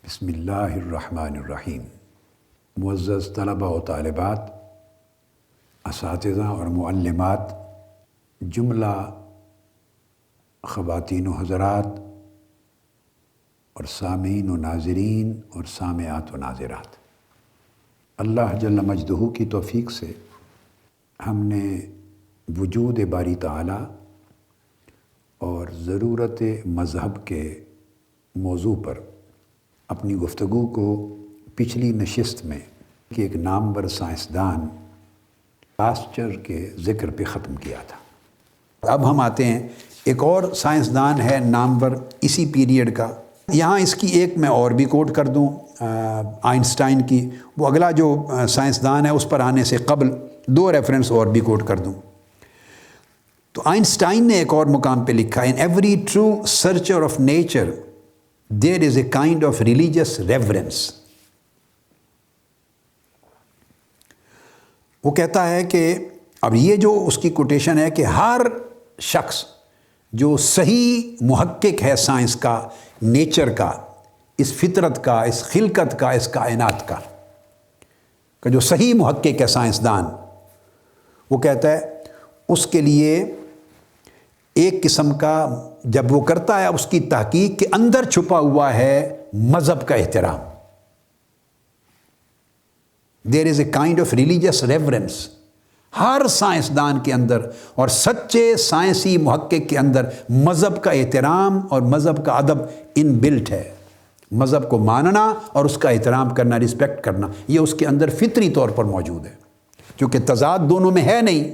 بسم اللہ الرحمن الرحیم۔ معزز طلبہ و طالبات، اساتذہ اور معلمات، جملہ خواتین و حضرات اور سامعین و ناظرین اور سامعات و ناظرات، اللہ جل مجدہ کی توفیق سے ہم نے وجود باری تعالی اور ضرورت مذہب کے موضوع پر اپنی گفتگو کو پچھلی نشست میں ایک نامور سائنسدان پاسچر کے ذکر پہ ختم کیا تھا۔ اب ہم آتے ہیں، ایک اور سائنسدان ہے نامور اسی پیریڈ کا۔ یہاں اس کی ایک میں اور بھی کوٹ کر دوں آئنسٹائن کی، وہ اگلا جو سائنسدان ہے اس پر آنے سے قبل دو ریفرنس اور بھی کوٹ کر دوں۔ تو آئنسٹائن نے ایک اور مقام پہ لکھا، "In every true searcher of nature there is a kind of religious reverence." وہ کہتا ہے کہ اب یہ جو اس کی کوٹیشن ہے کہ ہر شخص جو صحیح محقق ہے سائنس کا، نیچر کا، اس فطرت کا، اس خلقت کا، اس کائنات کا جو صحیح محقق ہے سائنسدان، وہ کہتا ہے اس کے لیے ایک قسم کا جب وہ کرتا ہے اس کی تحقیق کے اندر چھپا ہوا ہے مذہب کا احترام۔ There is a kind of religious reverence۔ ہر سائنسدان کے اندر اور سچے سائنسی محقق کے اندر مذہب کا احترام اور مذہب کا ادب ان بلٹ ہے۔ مذہب کو ماننا اور اس کا احترام کرنا، رسپیکٹ کرنا، یہ اس کے اندر فطری طور پر موجود ہے، کیونکہ تضاد دونوں میں ہے نہیں۔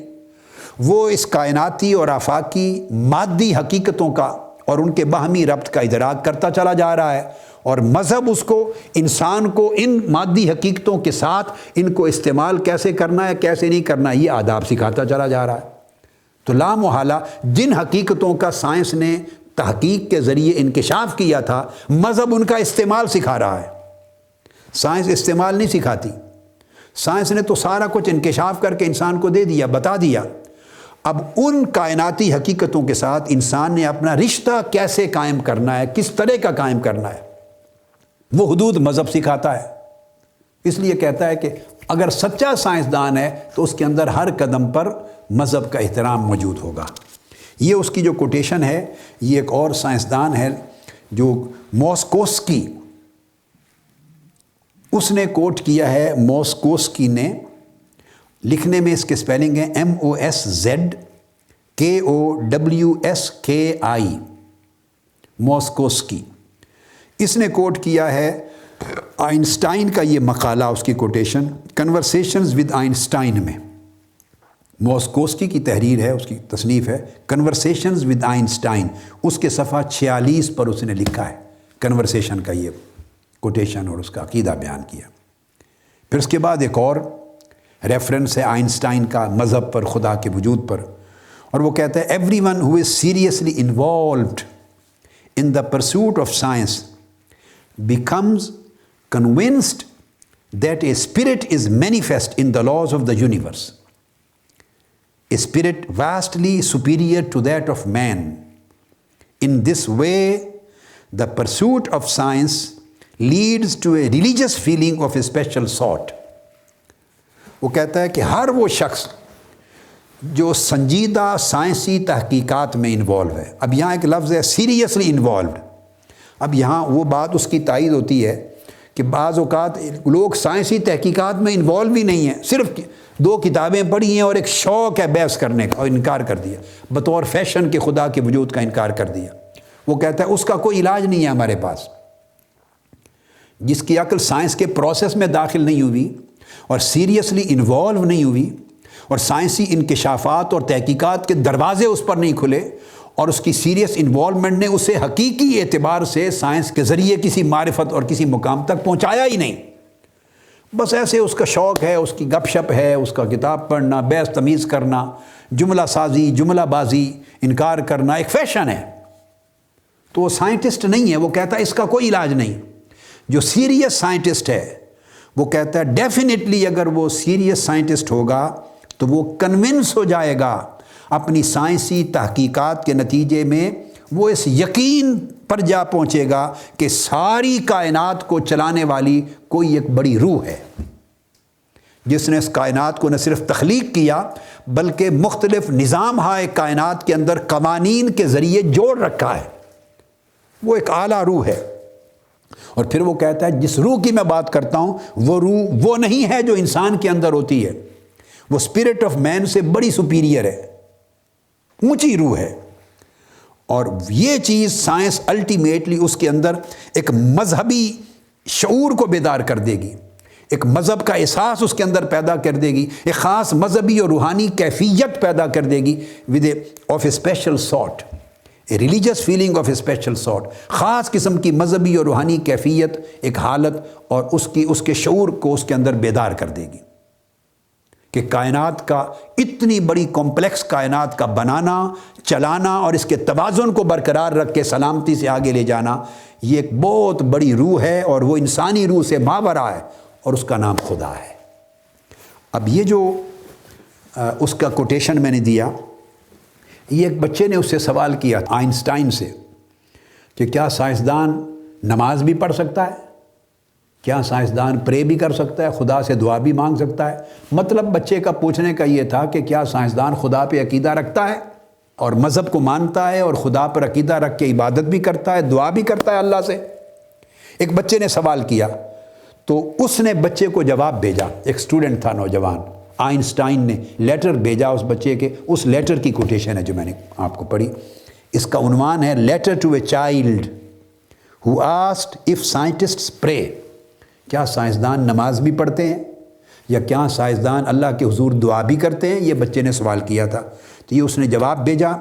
وہ اس کائناتی اور آفاقی مادی حقیقتوں کا اور ان کے باہمی ربط کا ادراک کرتا چلا جا رہا ہے، اور مذہب اس کو، انسان کو ان مادی حقیقتوں کے ساتھ ان کو استعمال کیسے کرنا ہے، کیسے نہیں کرنا، یہ آداب سکھاتا چلا جا رہا ہے۔ تو لا محالہ جن حقیقتوں کا سائنس نے تحقیق کے ذریعے انکشاف کیا تھا، مذہب ان کا استعمال سکھا رہا ہے۔ سائنس استعمال نہیں سکھاتی۔ سائنس نے تو سارا کچھ انکشاف کر کے انسان کو دے دیا، بتا دیا۔ اب ان کائناتی حقیقتوں کے ساتھ انسان نے اپنا رشتہ کیسے قائم کرنا ہے، کس طرح کا قائم کرنا ہے، وہ حدود مذہب سکھاتا ہے۔ اس لیے کہتا ہے کہ اگر سچا سائنسدان ہے تو اس کے اندر ہر قدم پر مذہب کا احترام موجود ہوگا۔ یہ اس کی جو کوٹیشن ہے، یہ ایک اور سائنسدان ہے جو موسکوسکی، اس نے کوٹ کیا ہے۔ موسکوسکی نے، لکھنے میں اس کے سپیلنگ ہے MOSZKOWSKI، موسکوسکی۔ اس نے کوٹ کیا ہے آئنسٹائن کا یہ مقالہ، اس کی کوٹیشن کنورسیشنز ود آئنسٹائن میں۔ موسکوسکی کی تحریر ہے، اس کی تصنیف ہے کنورسیشنز ود آئنسٹائن، اس کے صفحہ 46 پر اس نے لکھا ہے کنورسیشن کا یہ کوٹیشن اور اس کا عقیدہ بیان کیا۔ پھر اس کے بعد ایک اور ریفرنس ہے آئنسٹائن کا مذہب پر، خدا کے وجود پر، اور وہ کہتا ہے every one who is seriously involved in the pursuit of science becomes convinced that a spirit is manifest in the laws of the universe, a spirit vastly superior to that of man. In this way, the pursuit of science leads to a religious feeling of a special sort. وہ کہتا ہے کہ ہر وہ شخص جو سنجیدہ سائنسی تحقیقات میں انوالو ہے، اب یہاں ایک لفظ ہے سیریسلی انوالوڈ۔ اب یہاں وہ بات اس کی تائید ہوتی ہے کہ بعض اوقات لوگ سائنسی تحقیقات میں انوالو ہی نہیں ہیں، صرف 2 کتابیں پڑھی ہیں اور ایک شوق ہے بحث کرنے کا، اور انکار کر دیا، بطور فیشن کے خدا کے وجود کا انکار کر دیا۔ وہ کہتا ہے اس کا کوئی علاج نہیں ہے ہمارے پاس۔ جس کی عقل سائنس کے پروسیس میں داخل نہیں ہوئی اور سیریسلی انوالو نہیں ہوئی، اور سائنسی انکشافات اور تحقیقات کے دروازے اس پر نہیں کھلے، اور اس کی سیریس انوالومنٹ نے اسے حقیقی اعتبار سے سائنس کے ذریعے کسی معرفت اور کسی مقام تک پہنچایا ہی نہیں، بس ایسے اس کا شوق ہے، اس کی گپ شپ ہے، اس کا کتاب پڑھنا، بحث تمیز کرنا، جملہ سازی، جملہ بازی، انکار کرنا ایک فیشن ہے، تو وہ سائنٹسٹ نہیں ہے۔ وہ کہتا ہے اس کا کوئی علاج نہیں۔ جو سیریس سائنٹسٹ ہے وہ کہتا ہے ڈیفینیٹلی اگر وہ سیریس سائنٹسٹ ہوگا تو وہ کنونس ہو جائے گا اپنی سائنسی تحقیقات کے نتیجے میں، وہ اس یقین پر جا پہنچے گا کہ ساری کائنات کو چلانے والی کوئی ایک بڑی روح ہے، جس نے اس کائنات کو نہ صرف تخلیق کیا بلکہ مختلف نظام ہائے کائنات کے اندر قوانین کے ذریعے جوڑ رکھا ہے۔ وہ ایک اعلیٰ روح ہے۔ اور پھر وہ کہتا ہے جس روح کی میں بات کرتا ہوں وہ روح وہ نہیں ہے جو انسان کے اندر ہوتی ہے، وہ اسپرٹ آف مین سے بڑی سپیریئر ہے، اونچی روح ہے۔ اور یہ چیز سائنس الٹیمیٹلی اس کے اندر ایک مذہبی شعور کو بیدار کر دے گی، ایک مذہب کا احساس اس کے اندر پیدا کر دے گی، ایک خاص مذہبی اور روحانی کیفیت پیدا کر دے گی of a special sort, a religious feeling of a special sort, خاص قسم کی مذہبی اور روحانی کیفیت، ایک حالت، اور اس کے شعور کو اس کے اندر بیدار کر دے گی کہ کائنات کا اتنی بڑی کمپلیکس کائنات کا بنانا، چلانا اور اس کے توازن کو برقرار رکھ کے سلامتی سے آگے لے جانا، یہ ایک بہت بڑی روح ہے، اور وہ انسانی روح سے ماورا ہے، اور اس کا نام خدا ہے۔ اب یہ جو اس کا کوٹیشن میں نے دیا، یہ ایک بچے نے اس سے سوال کیا آئنسٹائن سے کہ کیا سائنسدان نماز بھی پڑھ سکتا ہے؟ کیا سائنسدان پرے بھی کر سکتا ہے، خدا سے دعا بھی مانگ سکتا ہے؟ مطلب بچے کا پوچھنے کا یہ تھا کہ کیا سائنسدان خدا پہ عقیدہ رکھتا ہے اور مذہب کو مانتا ہے اور خدا پر عقیدہ رکھ کے عبادت بھی کرتا ہے، دعا بھی کرتا ہے اللہ سے؟ ایک بچے نے سوال کیا، تو اس نے بچے کو جواب بھیجا، ایک اسٹوڈنٹ تھا نوجوان، آئنسٹائن نے لیٹر بھیجا اس بچے کے، اس لیٹر کی کوٹیشن ہے جو میں نے آپ کو پڑھی۔ اس کا عنوان ہے letter to a child who asked if scientists pray, کیا سائنسدان نماز بھی پڑھتے ہیں یا کیا سائنسدان اللہ کے حضور دعا بھی کرتے ہیں؟ یہ بچے نے سوال کیا تھا، تو یہ اس نے جواب بھیجا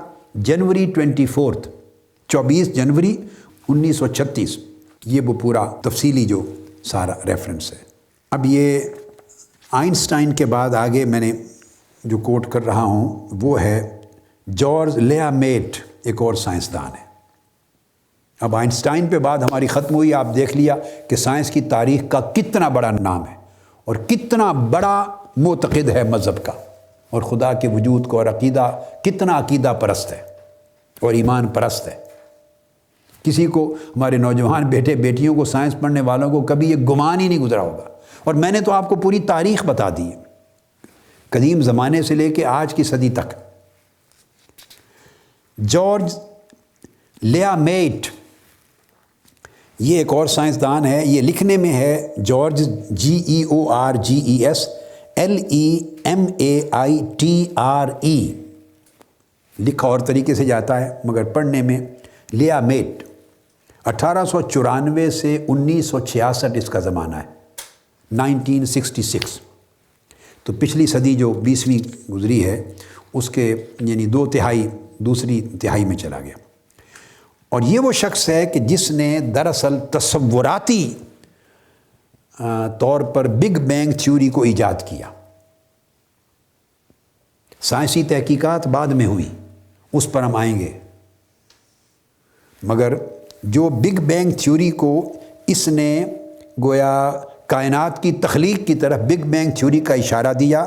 جنوری 24 جنوری 1936، یہ وہ پورا تفصیلی جو سارا ریفرنس ہے۔ اب یہ آئنسٹائن کے بعد آگے میں نے جو کوٹ کر رہا ہوں وہ ہے جارج لیامیٹ، ایک اور سائنسدان ہے۔ اب آئنسٹائن پہ بعد ہماری ختم ہوئی، آپ دیکھ لیا کہ سائنس کی تاریخ کا کتنا بڑا نام ہے اور کتنا بڑا معتقد ہے مذہب کا اور خدا کے وجود کو، اور عقیدہ کتنا عقیدہ پرست ہے اور ایمان پرست ہے۔ کسی کو، ہمارے نوجوان بیٹے بیٹیوں کو، سائنس پڑھنے والوں کو کبھی یہ گمان ہی نہیں گزرا ہوگا۔ اور میں نے تو آپ کو پوری تاریخ بتا دی ہے، قدیم زمانے سے لے کے آج کی صدی تک۔ جارج لیامیٹ یہ ایک اور سائنسدان ہے، یہ لکھنے میں ہے جارج GEORGES LEMAITRE، لکھا اور طریقے سے جاتا ہے مگر پڑھنے میں لیامیٹ۔ 1894 سے 1966 اس کا زمانہ ہے، 1966، تو پچھلی صدی جو 20ویں گزری ہے اس کے یعنی دوسری تہائی میں چلا گیا۔ اور یہ وہ شخص ہے کہ جس نے دراصل تصوراتی طور پر بگ بینگ تھیوری کو ایجاد کیا۔ سائنسی تحقیقات بعد میں ہوئی، اس پر ہم آئیں گے، مگر جو بگ بینگ تھیوری کو اس نے گویا کائنات کی تخلیق کی طرف بگ بینگ تھیوری کا اشارہ دیا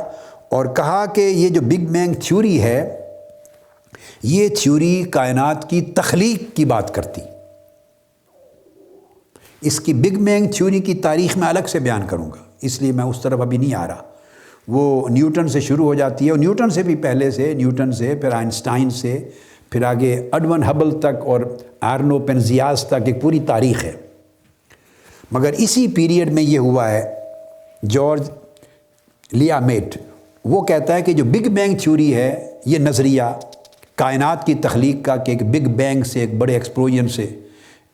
اور کہا کہ یہ جو بگ بینگ تھیوری ہے یہ تھیوری کائنات کی تخلیق کی بات کرتی۔ اس کی بگ بینگ تھیوری کی تاریخ میں الگ سے بیان کروں گا، اس لیے میں اس طرف ابھی نہیں آ رہا۔ وہ نیوٹن سے شروع ہو جاتی ہے، اور نیوٹن سے بھی پہلے سے، نیوٹن سے پھر آئنسٹائن سے پھر آگے ایڈون ہبل تک اور آرنو پینزیاز تک ایک پوری تاریخ ہے۔ مگر اسی پیریڈ میں یہ ہوا ہے، جارج لیامیٹ وہ کہتا ہے کہ جو بگ بینگ تھیوری ہے یہ نظریہ کائنات کی تخلیق کا، کہ ایک بگ بینگ سے، ایک بڑے ایکسپلوژن سے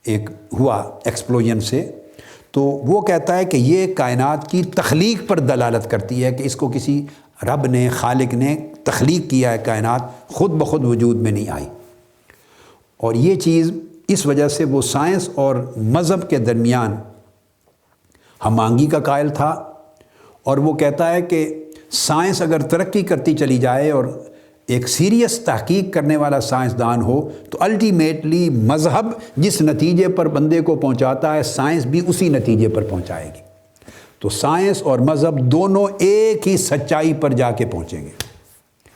ایک ہوا ایکسپلوژن سے، تو وہ کہتا ہے کہ یہ کائنات کی تخلیق پر دلالت کرتی ہے کہ اس کو کسی رب نے، خالق نے تخلیق کیا ہے، کائنات خود بخود وجود میں نہیں آئی۔ اور یہ چیز اس وجہ سے وہ سائنس اور مذہب کے درمیان ہم آہنگی کا قائل تھا، اور وہ کہتا ہے کہ سائنس اگر ترقی کرتی چلی جائے اور ایک سیریس تحقیق کرنے والا سائنسدان ہو تو الٹیمیٹلی مذہب جس نتیجے پر بندے کو پہنچاتا ہے سائنس بھی اسی نتیجے پر پہنچائے گی۔ تو سائنس اور مذہب دونوں ایک ہی سچائی پر جا کے پہنچیں گے،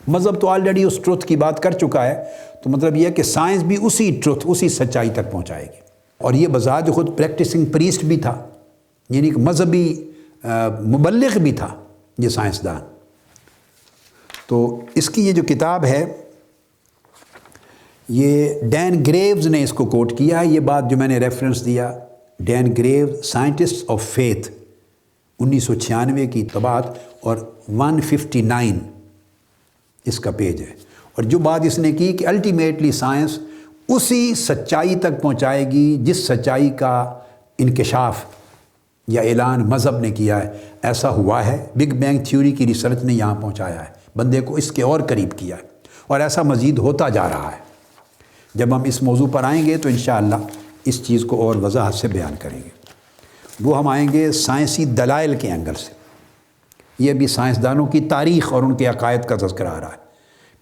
مذہب تو آلریڈی اس ٹروتھ کی بات کر چکا ہے، تو مطلب یہ ہے کہ سائنس بھی اسی ٹروتھ، اسی سچائی تک پہنچائے گی۔ اور یہ بذات خود پریکٹسنگ پریسٹ بھی تھا، یعنی کہ مذہبی مبلغ بھی تھا یہ سائنسدان۔ تو اس کی یہ جو کتاب ہے، یہ ڈین گریوز نے اس کو کوٹ کیا ہے، یہ بات جو میں نے ریفرنس دیا، ڈین گریوز سائنٹسٹ آف فیتھ، 1996 کی طباعت، اور 159 اس کا پیج ہے۔ اور جو بات اس نے کی کہ الٹیمیٹلی سائنس اسی سچائی تک پہنچائے گی جس سچائی کا انکشاف یا اعلان مذہب نے کیا ہے، ایسا ہوا ہے۔ بگ بینگ تھیوری کی ریسرچ نے یہاں پہنچایا ہے، بندے کو اس کے اور قریب کیا ہے، اور ایسا مزید ہوتا جا رہا ہے۔ جب ہم اس موضوع پر آئیں گے تو انشاءاللہ اس چیز کو اور وضاحت سے بیان کریں گے۔ وہ ہم آئیں گے سائنسی دلائل کے اینگل سے، یہ بھی سائنسدانوں کی تاریخ اور ان کے عقائد کا تذکرہ آ رہا ہے۔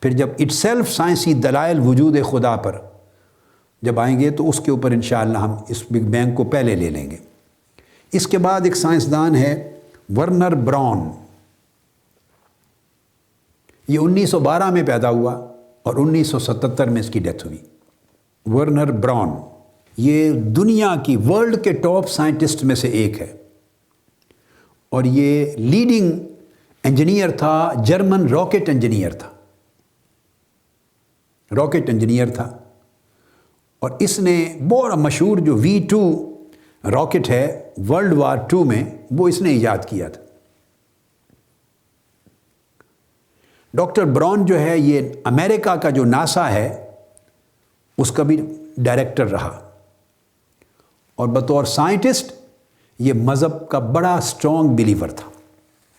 پھر جب اٹسیلف سائنسی دلائل وجود خدا پر جب آئیں گے تو اس کے اوپر انشاءاللہ ہم اس بگ بینگ کو پہلے لے لیں گے۔ اس کے بعد ایک سائنسدان ہے ورنر براؤن، یہ 1912 میں پیدا ہوا اور 1977 میں اس کی ڈیتھ ہوئی۔ ورنر براؤن یہ دنیا کی ورلڈ کے ٹاپ سائنٹسٹ میں سے ایک ہے، اور یہ لیڈنگ انجینئر تھا، جرمن راکٹ انجینئر تھا، راکٹ انجینئر تھا۔ اور اس نے بہت مشہور جو V2 راکٹ ہے ورلڈ وار 2 میں، وہ اس نے ایجاد کیا تھا۔ ڈاکٹر براؤن جو ہے یہ امریکہ کا جو ناسا ہے اس کا بھی ڈائریکٹر رہا، اور بطور سائنٹسٹ یہ مذہب کا بڑا اسٹرانگ بلیور تھا،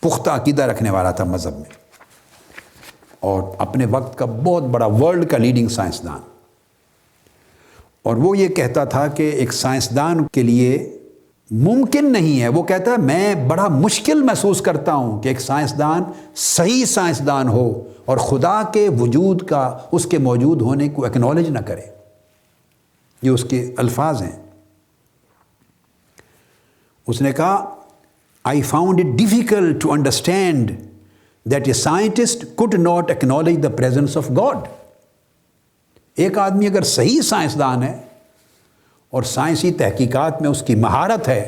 پختہ عقیدہ رکھنے والا تھا مذہب میں، اور اپنے وقت کا بہت بڑا ورلڈ کا لیڈنگ سائنسدان۔ اور وہ یہ کہتا تھا کہ ایک سائنسدان کے لیے ممکن نہیں ہے، وہ کہتا ہے میں بڑا مشکل محسوس کرتا ہوں کہ ایک سائنسدان صحیح سائنسدان ہو اور خدا کے وجود کا، اس کے موجود ہونے کو ایکنالج نہ کرے۔ یہ اس کے الفاظ ہیں۔ اس نے کہا I found it difficult to understand that a scientist could not acknowledge the presence of God۔ ایک آدمی اگر صحیح سائنسدان ہے اور سائنسی تحقیقات میں اس کی مہارت ہے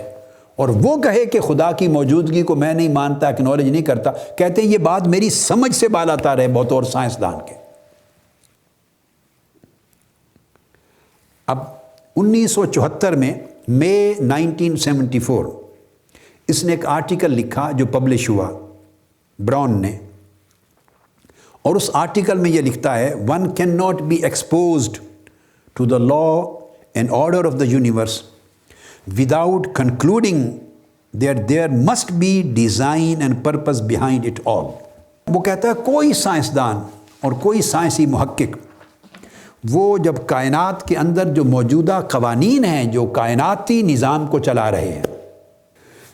اور وہ کہے کہ خدا کی موجودگی کو میں نہیں مانتا، اکنالج نہیں کرتا، کہتے ہیں یہ بات میری سمجھ سے بالاتر ہے بطور سائنسدان کے۔ اب 1974 میں مئی 1974 اس نے ایک آرٹیکل لکھا جو پبلش ہوا براؤن نے، اور اس آرٹیکل میں یہ لکھتا ہے one cannot be exposed to the law and order of the universe without concluding that there must be design and purpose behind it all. وہ کہتا ہے کوئی سائنسدان اور کوئی سائنسی محقق وہ جب کائنات کے اندر جو موجودہ قوانین ہیں جو کائناتی نظام کو چلا رہے ہیں،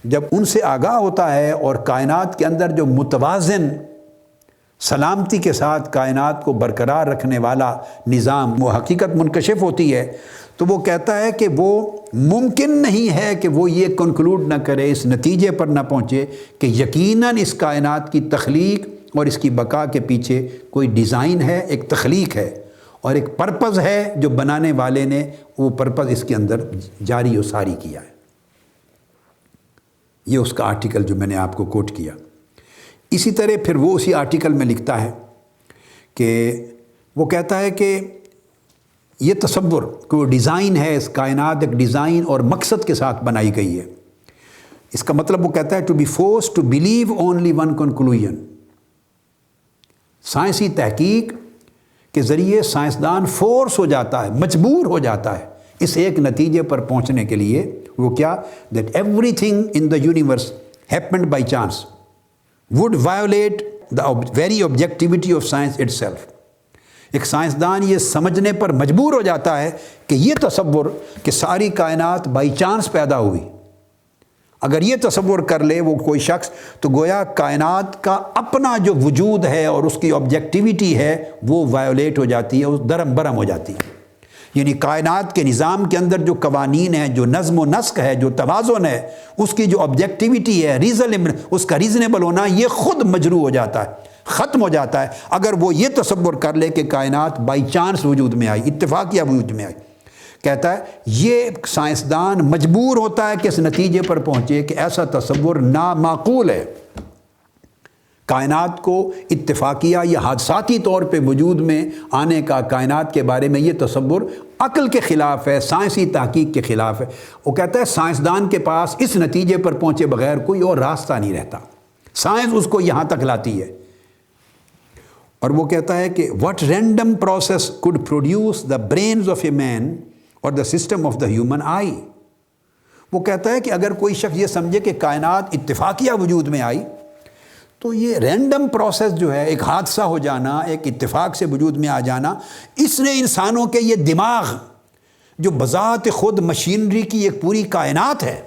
جب ان سے آگاہ ہوتا ہے اور کائنات کے اندر جو متوازن سلامتی کے ساتھ کائنات کو برقرار رکھنے والا نظام وہ حقیقت منکشف ہوتی ہے، تو وہ کہتا ہے کہ وہ ممکن نہیں ہے کہ وہ یہ کنکلوڈ نہ کرے، اس نتیجے پر نہ پہنچے کہ یقیناً اس کائنات کی تخلیق اور اس کی بقا کے پیچھے کوئی ڈیزائن ہے، ایک تخلیق ہے اور ایک پرپز ہے جو بنانے والے نے وہ پرپز اس کے اندر جاری و ساری کیا ہے۔ یہ اس کا آرٹیکل جو میں نے آپ کو کوٹ کیا۔ اسی طرح پھر وہ اسی آرٹیکل میں لکھتا ہے کہ وہ کہتا ہے کہ یہ تصور کہ وہ ڈیزائن ہے، اس کائنات ایک ڈیزائن اور مقصد کے ساتھ بنائی گئی ہے، اس کا مطلب وہ کہتا ہے to be force to believe only one conclusion. سائنسی تحقیق کے ذریعے سائنسدان فورس ہو جاتا ہے، مجبور ہو جاتا ہے اس ایک نتیجے پر پہنچنے کے لیے، وہ کیا؟ That every thing in the universe happened by chance would violate the very objectivity of science itself۔ ایک سائنسدان یہ سمجھنے پر مجبور ہو جاتا ہے کہ یہ تصور کہ ساری کائنات بائی چانس پیدا ہوئی، اگر یہ تصور کر لے وہ کوئی شخص، تو گویا کائنات کا اپنا جو وجود ہے اور اس کی آبجیکٹیویٹی ہے وہ وائیولیٹ ہو جاتی ہے، وہ درم برم ہو جاتی ہے۔ یعنی کائنات کے نظام کے اندر جو قوانین ہیں، جو نظم و نسق ہے، جو توازن ہے، اس کی جو آبجیکٹیویٹی ہے، اس کا ریزنیبل ہونا، یہ خود مجروح ہو جاتا ہے۔ ختم ہو جاتا ہے اگر وہ یہ تصور کر لے کہ کائنات بائی چانس وجود میں آئی، اتفاقیہ وجود میں آئی۔ کہتا ہے یہ سائنسدان مجبور ہوتا ہے کہ اس نتیجے پر پہنچے کہ ایسا تصور نامعقول ہے۔ کائنات کو اتفاقیہ یا حادثاتی طور پہ وجود میں آنے کا کائنات کے بارے میں یہ تصور عقل کے خلاف ہے، سائنسی تحقیق کے خلاف ہے۔ وہ کہتا ہے سائنسدان کے پاس اس نتیجے پر پہنچے بغیر کوئی اور راستہ نہیں رہتا، سائنس اس کو یہاں تک لاتی ہے۔ اور وہ کہتا ہے کہ what random process could produce the brains of a man or the system of the human eye۔ وہ کہتا ہے کہ اگر کوئی شخص یہ سمجھے کہ کائنات اتفاقیہ وجود میں آئی تو یہ رینڈم پروسیس جو ہے، ایک حادثہ ہو جانا، ایک اتفاق سے وجود میں آ جانا، اس نے انسانوں کے یہ دماغ جو بذات خود مشینری کی ایک پوری کائنات ہے،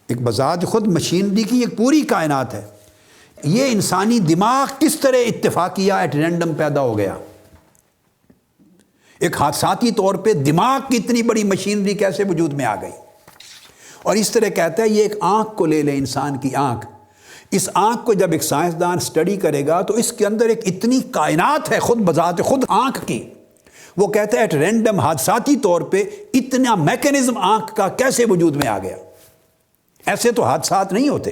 ایک بذات خود مشینری کی ایک پوری کائنات ہے، یہ انسانی دماغ کس طرح اتفاقیہ ایٹ رینڈم پیدا ہو گیا، ایک حادثاتی طور پہ دماغ کی اتنی بڑی مشینری کیسے وجود میں آ گئی۔ اور اس طرح کہتا ہے یہ ایک آنکھ کو لے لے، انسان کی آنکھ، اس آنکھ کو جب ایک سائنسدان اسٹڈی کرے گا تو اس کے اندر ایک اتنی کائنات ہے خود بذات خود آنکھ کی، وہ کہتا ہے ایٹ رینڈم حادثاتی طور پہ اتنا میکینزم آنکھ کا کیسے وجود میں آ گیا، ایسے تو حادثات نہیں ہوتے۔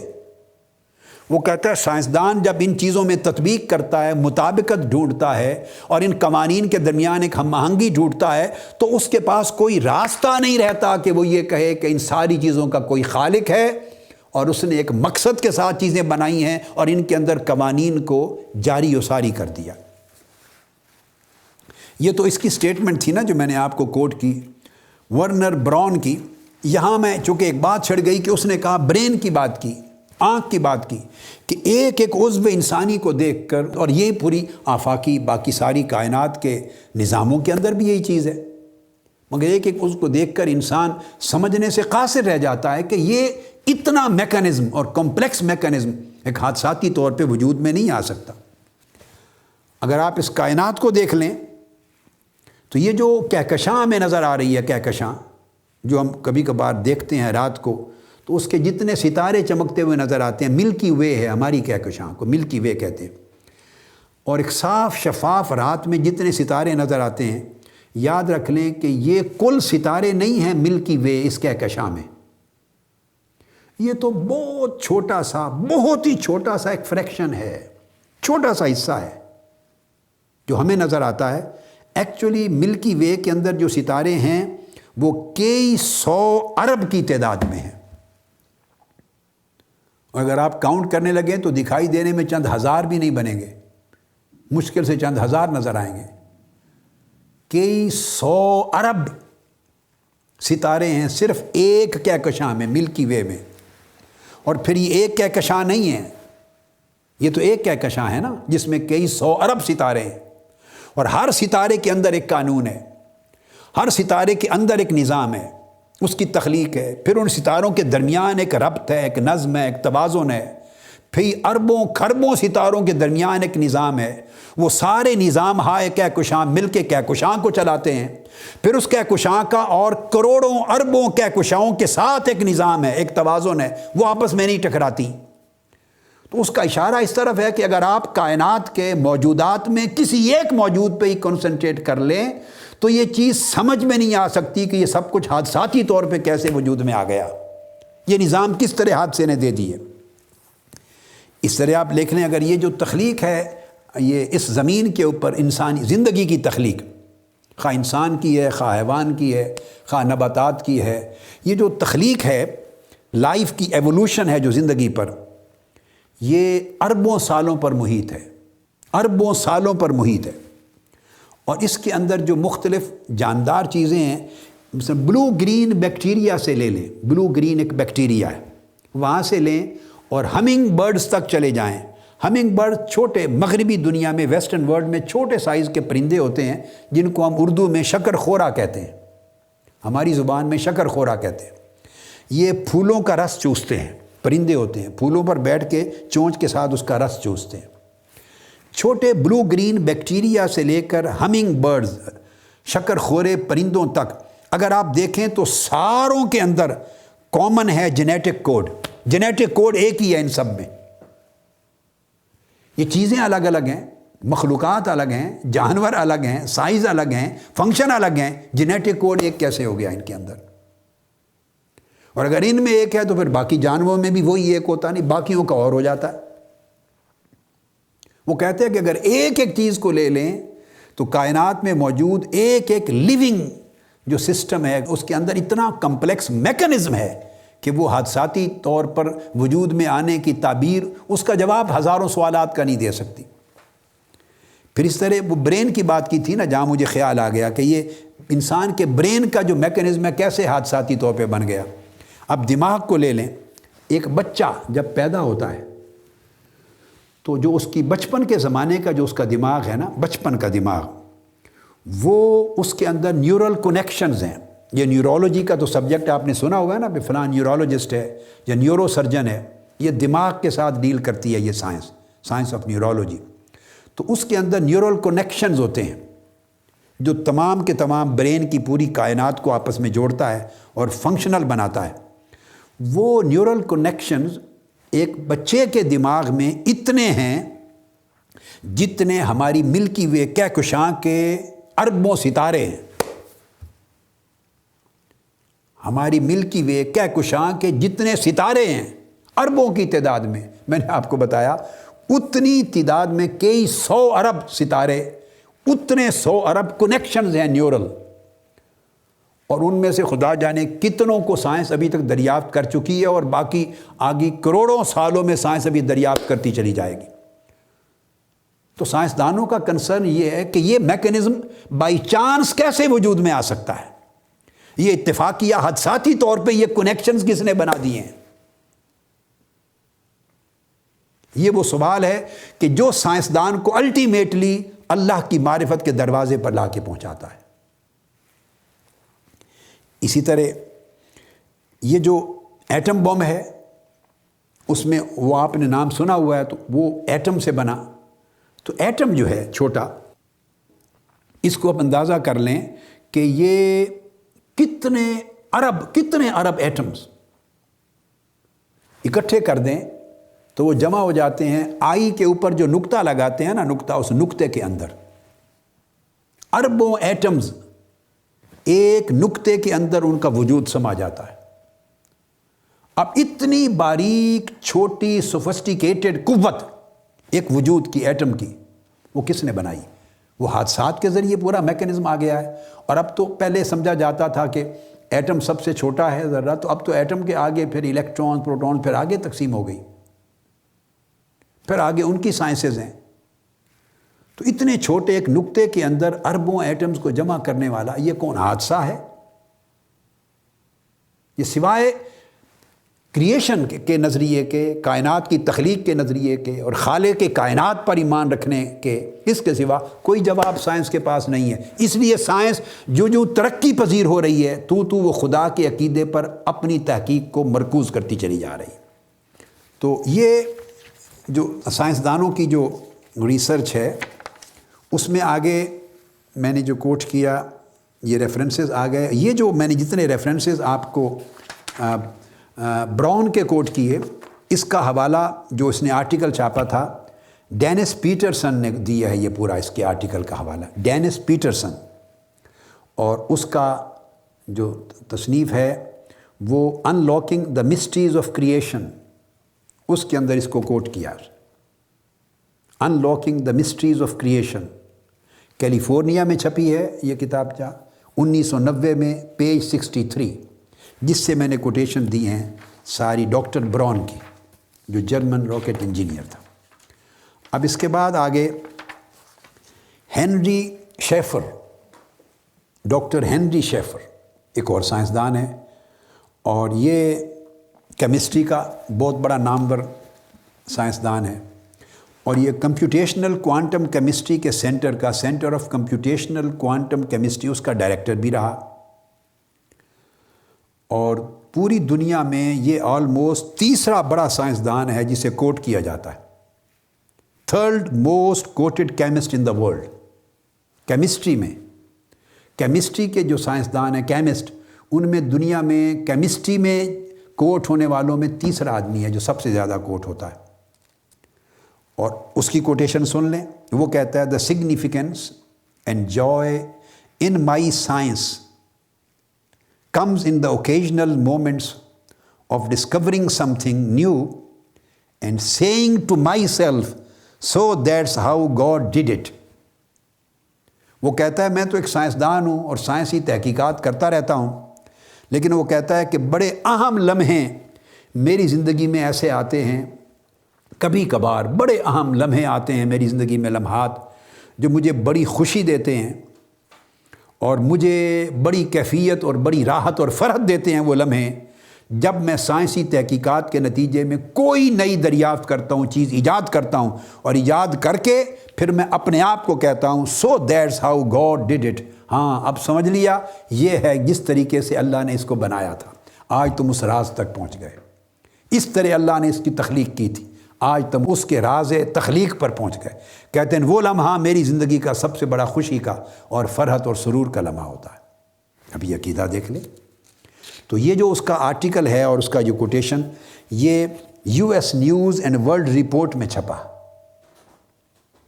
وہ کہتا ہے سائنسدان جب ان چیزوں میں تطبیق کرتا ہے، مطابقت ڈھونڈتا ہے اور ان قوانین کے درمیان ایک ہم آہنگی ڈھونڈتا ہے تو اس کے پاس کوئی راستہ نہیں رہتا کہ وہ یہ کہے کہ ان ساری چیزوں کا کوئی خالق ہے اور اس نے ایک مقصد کے ساتھ چیزیں بنائی ہیں اور ان کے اندر قوانین کو جاری و ساری کر دیا۔ یہ تو اس کی سٹیٹمنٹ تھی نا جو میں نے آپ کو کوٹ کی ورنر براؤن کی۔ یہاں میں چونکہ ایک بات چھڑ گئی کہ اس نے کہا برین کی بات کی، آنکھ کی بات کی، کہ ایک ایک عضو انسانی کو دیکھ کر، اور یہ پوری آفاقی باقی ساری کائنات کے نظاموں کے اندر بھی یہی چیز ہے، مگر ایک ایک عضو کو دیکھ کر انسان سمجھنے سے قاصر رہ جاتا ہے کہ یہ اتنا میکانزم اور کمپلیکس میکانزم ایک حادثاتی طور پہ وجود میں نہیں آ سکتا۔ اگر آپ اس کائنات کو دیکھ لیں تو یہ جو کہکشاں میں نظر آ رہی ہے، کہکشاں جو ہم کبھی کبھار دیکھتے ہیں رات کو، تو اس کے جتنے ستارے چمکتے ہوئے نظر آتے ہیں، ملکی وے ہے ہماری کہکشاں کو، ملکی وے کہتے ہیں۔ اور ایک صاف شفاف رات میں جتنے ستارے نظر آتے ہیں، یاد رکھ لیں کہ یہ کل ستارے نہیں ہیں ملکی وے اس کہکشاں میں، یہ تو بہت چھوٹا سا، بہت ہی چھوٹا سا ایک فریکشن ہے، چھوٹا سا حصہ ہے جو ہمیں نظر آتا ہے۔ ایکچولی ملکی وے کے اندر جو ستارے ہیں وہ کئی 100 ارب کی تعداد میں ہیں، اور اگر آپ کاؤنٹ کرنے لگیں تو دکھائی دینے میں چند ہزار بھی نہیں بنیں گے، مشکل سے چند ہزار نظر آئیں گے۔ کئی 100 ارب ستارے ہیں صرف ایک کہکشاں میں، ملکی وے میں۔ اور پھر یہ ایک کہکشاں نہیں ہے، یہ تو ایک کہکشاں ہے نا جس میں کئی 100 ارب ستارے ہیں، اور ہر ستارے کے اندر ایک قانون ہے، ہر ستارے کے اندر ایک نظام ہے، اس کی تخلیق ہے، پھر ان ستاروں کے درمیان ایک ربط ہے، ایک نظم ہے، ایک توازن ہے، پھر اربوں کھربوں ستاروں کے درمیان ایک نظام ہے، وہ سارے نظام ہائے کہکشاں مل کے کہکشاں کو چلاتے ہیں، پھر اس کہکشاں کا اور کروڑوں اربوں کہکشاؤں کے ساتھ ایک نظام ہے، ایک توازن ہے، وہ آپس میں نہیں ٹکراتی۔ تو اس کا اشارہ اس طرف ہے کہ اگر آپ کائنات کے موجودات میں کسی ایک موجود پہ ہی کنسنٹریٹ کر لیں تو یہ چیز سمجھ میں نہیں آ سکتی کہ یہ سب کچھ حادثاتی طور پہ کیسے وجود میں آ گیا، یہ نظام کس طرح حادثے نے دے دیے۔ اس طرح آپ لکھ لیں اگر یہ جو تخلیق ہے، یہ اس زمین کے اوپر انسانی زندگی کی تخلیق، خواہ انسان کی ہے، خواہ حیوان کی ہے، خواہ نباتات کی ہے، یہ جو تخلیق ہے، لائف کی ایوولوشن ہے جو زندگی پر، یہ اربوں سالوں پر محیط ہے، اربوں سالوں پر محیط ہے۔ اور اس کے اندر جو مختلف جاندار چیزیں ہیں، مثلا بلو گرین بیکٹیریا سے لے لیں، بلو گرین ایک بیکٹیریا ہے، وہاں سے لیں اور ہمنگ برڈز تک چلے جائیں۔ ہمنگ برڈ چھوٹے مغربی دنیا میں، ویسٹرن ورلڈ میں چھوٹے سائز کے پرندے ہوتے ہیں جن کو ہم اردو میں شکر خورا کہتے ہیں، ہماری زبان میں شکر خورا کہتے ہیں۔ یہ پھولوں کا رس چوستے ہیں، پرندے ہوتے ہیں، پھولوں پر بیٹھ کے چونچ کے ساتھ اس کا رس چوستے ہیں۔ چھوٹے بلو گرین بیکٹیریا سے لے کر ہمنگ برڈز، شکر خورے پرندوں تک اگر آپ دیکھیں تو ساروں کے اندر کامن ہے جینیٹک کوڈ، جینیٹک کوڈ ایک ہی ہے ان سب میں۔ یہ چیزیں الگ الگ ہیں، مخلوقات الگ ہیں، جانور الگ ہیں، سائز الگ ہیں، فنکشن الگ ہیں، جینیٹک کوڈ ایک کیسے ہو گیا ان کے اندر؟ اور اگر ان میں ایک ہے تو پھر باقی جانوروں میں بھی وہی ایک ہوتا نہیں، باقیوں کا اور ہو جاتا ہے۔ وہ کہتے ہیں کہ اگر ایک ایک چیز کو لے لیں تو کائنات میں موجود ایک ایک لیونگ جو سسٹم ہے اس کے اندر اتنا کمپلیکس میکانزم ہے کہ وہ حادثاتی طور پر وجود میں آنے کی تعبیر اس کا جواب ہزاروں سوالات کا نہیں دے سکتی۔ پھر اس طرح وہ برین کی بات کی تھی نا، جہاں مجھے خیال آ گیا کہ یہ انسان کے برین کا جو میکانزم ہے کیسے حادثاتی طور پہ بن گیا۔ اب دماغ کو لے لیں، ایک بچہ جب پیدا ہوتا ہے تو جو اس کی بچپن کے زمانے کا جو اس کا دماغ ہے نا، بچپن کا دماغ، وہ اس کے اندر نیورل کنیکشنز ہیں۔ یہ نیورولوجی کا تو سبجیکٹ آپ نے سنا ہوگا نا، کہ فلاں نیورولوجسٹ ہے یا نیورو سرجن ہے، یہ دماغ کے ساتھ ڈیل کرتی ہے یہ سائنس آف نیورولوجی۔ تو اس کے اندر نیورل کنیکشنز ہوتے ہیں جو تمام کے تمام برین کی پوری کائنات کو آپس میں جوڑتا ہے اور فنکشنل بناتا ہے۔ وہ نیورل کنیکشنز ایک بچے کے دماغ میں اتنے ہیں جتنے ہماری ملکی وے کہکشاں کے اربوں ستارے ہیں۔ ہماری ملکی وے کہکشاں کے جتنے ستارے ہیں اربوں کی تعداد میں نے آپ کو بتایا اتنی تعداد میں کئی 100 ارب ستارے، اتنے 100 ارب کنیکشنز ہیں نیورل، اور ان میں سے خدا جانے کتنوں کو سائنس ابھی تک دریافت کر چکی ہے، اور باقی آگے کروڑوں سالوں میں سائنس ابھی دریافت کرتی چلی جائے گی۔ تو سائنسدانوں کا کنسرن یہ ہے کہ یہ میکانزم بائی چانس کیسے وجود میں آ سکتا ہے، یہ اتفاقیہ حادثاتی طور پہ یہ کنیکشنز کس نے بنا دیے ہیں۔ یہ وہ سوال ہے کہ جو سائنسدان کو الٹیمیٹلی اللہ کی معرفت کے دروازے پر لا کے پہنچاتا ہے۔ اسی طرح یہ جو ایٹم بم ہے اس میں وہ آپ نے نام سنا ہوا ہے، تو وہ ایٹم سے بنا۔ تو ایٹم جو ہے چھوٹا، اس کو آپ اندازہ کر لیں کہ یہ کتنے ارب ایٹمز اکٹھے کر دیں تو وہ جمع ہو جاتے ہیں آئی کے اوپر جو نقطہ لگاتے ہیں نا، نقطہ، اس نقطے کے اندر اربوں ایٹمز ایک نقطے کے اندر ان کا وجود سما جاتا ہے۔ اب اتنی باریک چھوٹی سوفسٹیکیٹڈ قوت ایک وجود کی، ایٹم کی، وہ کس نے بنائی؟ وہ حادثات کے ذریعے پورا میکانزم آ گیا ہے۔ اور اب تو پہلے سمجھا جاتا تھا کہ ایٹم سب سے چھوٹا ہے ذرہ، تو اب تو ایٹم کے آگے پھر الیکٹران، پروٹون، پھر آگے تقسیم ہو گئی، پھر آگے ان کی سائنسز ہیں۔ تو اتنے چھوٹے ایک نقطے کے اندر اربوں ایٹمز کو جمع کرنے والا یہ کون حادثہ ہے؟ یہ سوائے کریشن کے نظریے کے، کائنات کی تخلیق کے نظریے کے اور خالق کے کائنات پر ایمان رکھنے کے، اس کے سوا کوئی جواب سائنس کے پاس نہیں ہے۔ اس لیے سائنس جو ترقی پذیر ہو رہی ہے تو وہ خدا کے عقیدے پر اپنی تحقیق کو مرکوز کرتی چلی جا رہی ہے۔ تو یہ جو سائنسدانوں کی جو ریسرچ ہے اس میں آگے میں نے جو کوٹ کیا، یہ ریفرنسز آ گئے۔ یہ جو میں نے جتنے ریفرنسز آپ کو براؤن کے کوٹ کیے، اس کا حوالہ جو اس نے آرٹیکل چھاپا تھا ڈینس پیٹرسن نے دیا ہے، یہ پورا اس کے آرٹیکل کا حوالہ ڈینس پیٹرسن، اور اس کا جو تصنیف ہے وہ unlocking the mysteries of creation, اس کے اندر اس کو کوٹ کیا، unlocking the mysteries of creation. California میں چھپی ہے یہ کتاب 1990 میں، پیج 63، جس سے میں نے کوٹیشن دی ہیں ساری ڈاکٹر براؤن کی، جو جرمن راکٹ انجینئر تھا۔ اب اس کے بعد آگے Henry Schaefer, doctor Henry Schaefer ایک اور سائنسدان ہے، اور یہ کیمسٹری کا بہت بڑا نامور سائنسدان ہے، اور یہ کمپیوٹیشنل کوانٹم کیمسٹری کے centre of computational quantum chemistry اس کا ڈائریکٹر بھی رہا، اور پوری دنیا میں یہ آلموسٹ تیسرا بڑا سائنسدان ہے جسے کوٹ کیا جاتا ہے، third most quoted chemist in the world. Chemistry میں، کیمسٹری کے جو سائنسدان ہیں کیمسٹ، ان میں دنیا میں کیمسٹری میں کوٹ ہونے والوں میں تیسرا آدمی ہے جو سب سے زیادہ کوٹ ہوتا ہے، اور اس کی کوٹیشن سن لیں. وہ کہتا ہے the significance and joy in my science comes in the occasional moments of discovering something new and saying to myself, so that's how God did it. وہ کہتا ہے میں تو ایک سائنسدان ہوں اور سائنسی تحقیقات کرتا رہتا ہوں، لیکن وہ کہتا ہے کہ بڑے اہم لمحے میری زندگی میں ایسے آتے ہیں، کبھی کبھار بڑے اہم لمحے آتے ہیں میری زندگی میں، لمحات جو مجھے بڑی خوشی دیتے ہیں اور مجھے بڑی کیفیت اور بڑی راحت اور فرحت دیتے ہیں. وہ لمحے جب میں سائنسی تحقیقات کے نتیجے میں کوئی نئی دریافت کرتا ہوں، چیز ایجاد کرتا ہوں، اور ایجاد کر کے پھر میں اپنے آپ کو کہتا ہوں so that's how God did it. ہاں اب سمجھ لیا، یہ ہے جس طریقے سے اللہ نے اس کو بنایا تھا. آج تم اس راز تک پہنچ گئے. اس طرح اللہ نے اس کی تخلیق کی تھی، آج تم اس کے راز تخلیق پر پہنچ گئے. کہتے ہیں وہ لمحہ میری زندگی کا سب سے بڑا خوشی کا اور فرحت اور سرور کا لمحہ ہوتا ہے. اب یہ عقیدہ دیکھ لیں. تو یہ جو اس کا آرٹیکل ہے اور اس کا جو کوٹیشن، یہ U S news and world report میں چھپا.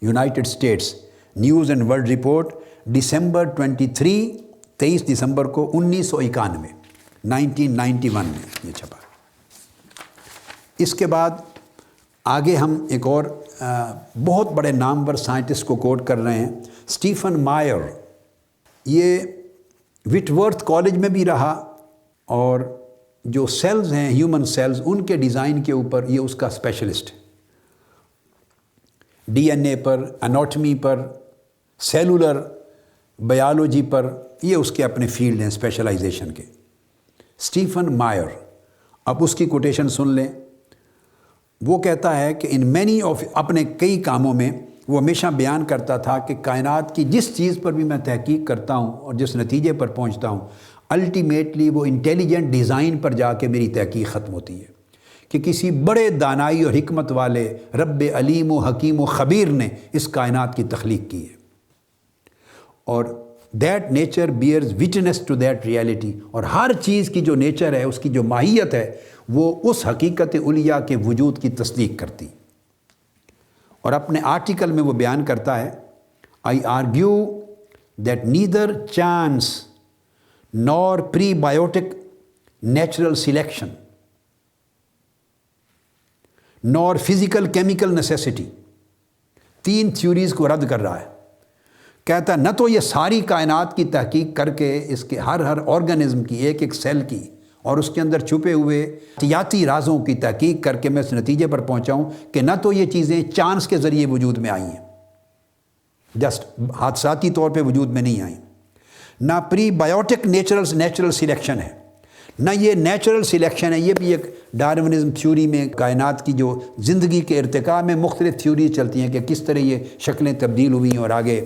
United States news and world report December 23 دسمبر کو 1991 1991 میں یہ چھپا. اس کے بعد آگے ہم ایک اور بہت بڑے نامور سائنٹسٹ کو کوٹ کر رہے ہیں، اسٹیفن مائر. یہ وٹورتھ کالج میں بھی رہا اور جو سیلز ہیں ہیومن سیلز ان کے ڈیزائن کے اوپر یہ اس کا اسپیشلسٹ ہے. D N A per, anatomy per, cellular biology پر، یہ اس کے اپنے فیلڈ ہیں اسپیشلائزیشن کے. اسٹیفن مائر. اب اس کی کوٹیشن سن لیں. وہ کہتا ہے کہ ان مینی آف اپنے کئی کاموں میں وہ ہمیشہ بیان کرتا تھا کہ کائنات کی جس چیز پر بھی میں تحقیق کرتا ہوں اور جس نتیجے پر پہنچتا ہوں، الٹیمیٹلی وہ انٹیلیجنٹ ڈیزائن پر جا کے میری تحقیق ختم ہوتی ہے کہ کسی بڑے دانائی اور حکمت والے رب علیم و حکیم و خبیر نے اس کائنات کی تخلیق کی ہے، اور that nature bears witness to that reality. اور ہر چیز کی جو نیچر ہے، اس کی جو ماہیت ہے، وہ اس حقیقت علیہ کے وجود کی تصدیق کرتی. اور اپنے آرٹیکل میں وہ بیان کرتا ہے I argue that neither chance nor prebiotic natural selection nor physical chemical necessity. 3 theories کو رد کر رہا ہے. کہتا ہے نہ تو یہ ساری کائنات کی تحقیق کر کے اس کے ہر آرگنزم کی، ایک ایک سیل کی اور اس کے اندر چھپے ہوئے حیاتی رازوں کی تحقیق کر کے میں اس نتیجے پر پہنچا ہوں کہ نہ تو یہ چیزیں چانس کے ذریعے وجود میں آئی ہیں، جسٹ حادثاتی طور پہ وجود میں نہیں آئیں، نہ پری بایوٹک نیچرل سلیکشن ہے، نہ یہ نیچرل سلیکشن ہے. یہ بھی ایک ڈارونزم تھیوری میں کائنات کی جو زندگی کے ارتقاء میں مختلف تھیوریز چلتی ہیں کہ کس طرح یہ شکلیں تبدیل ہوئی اور آگے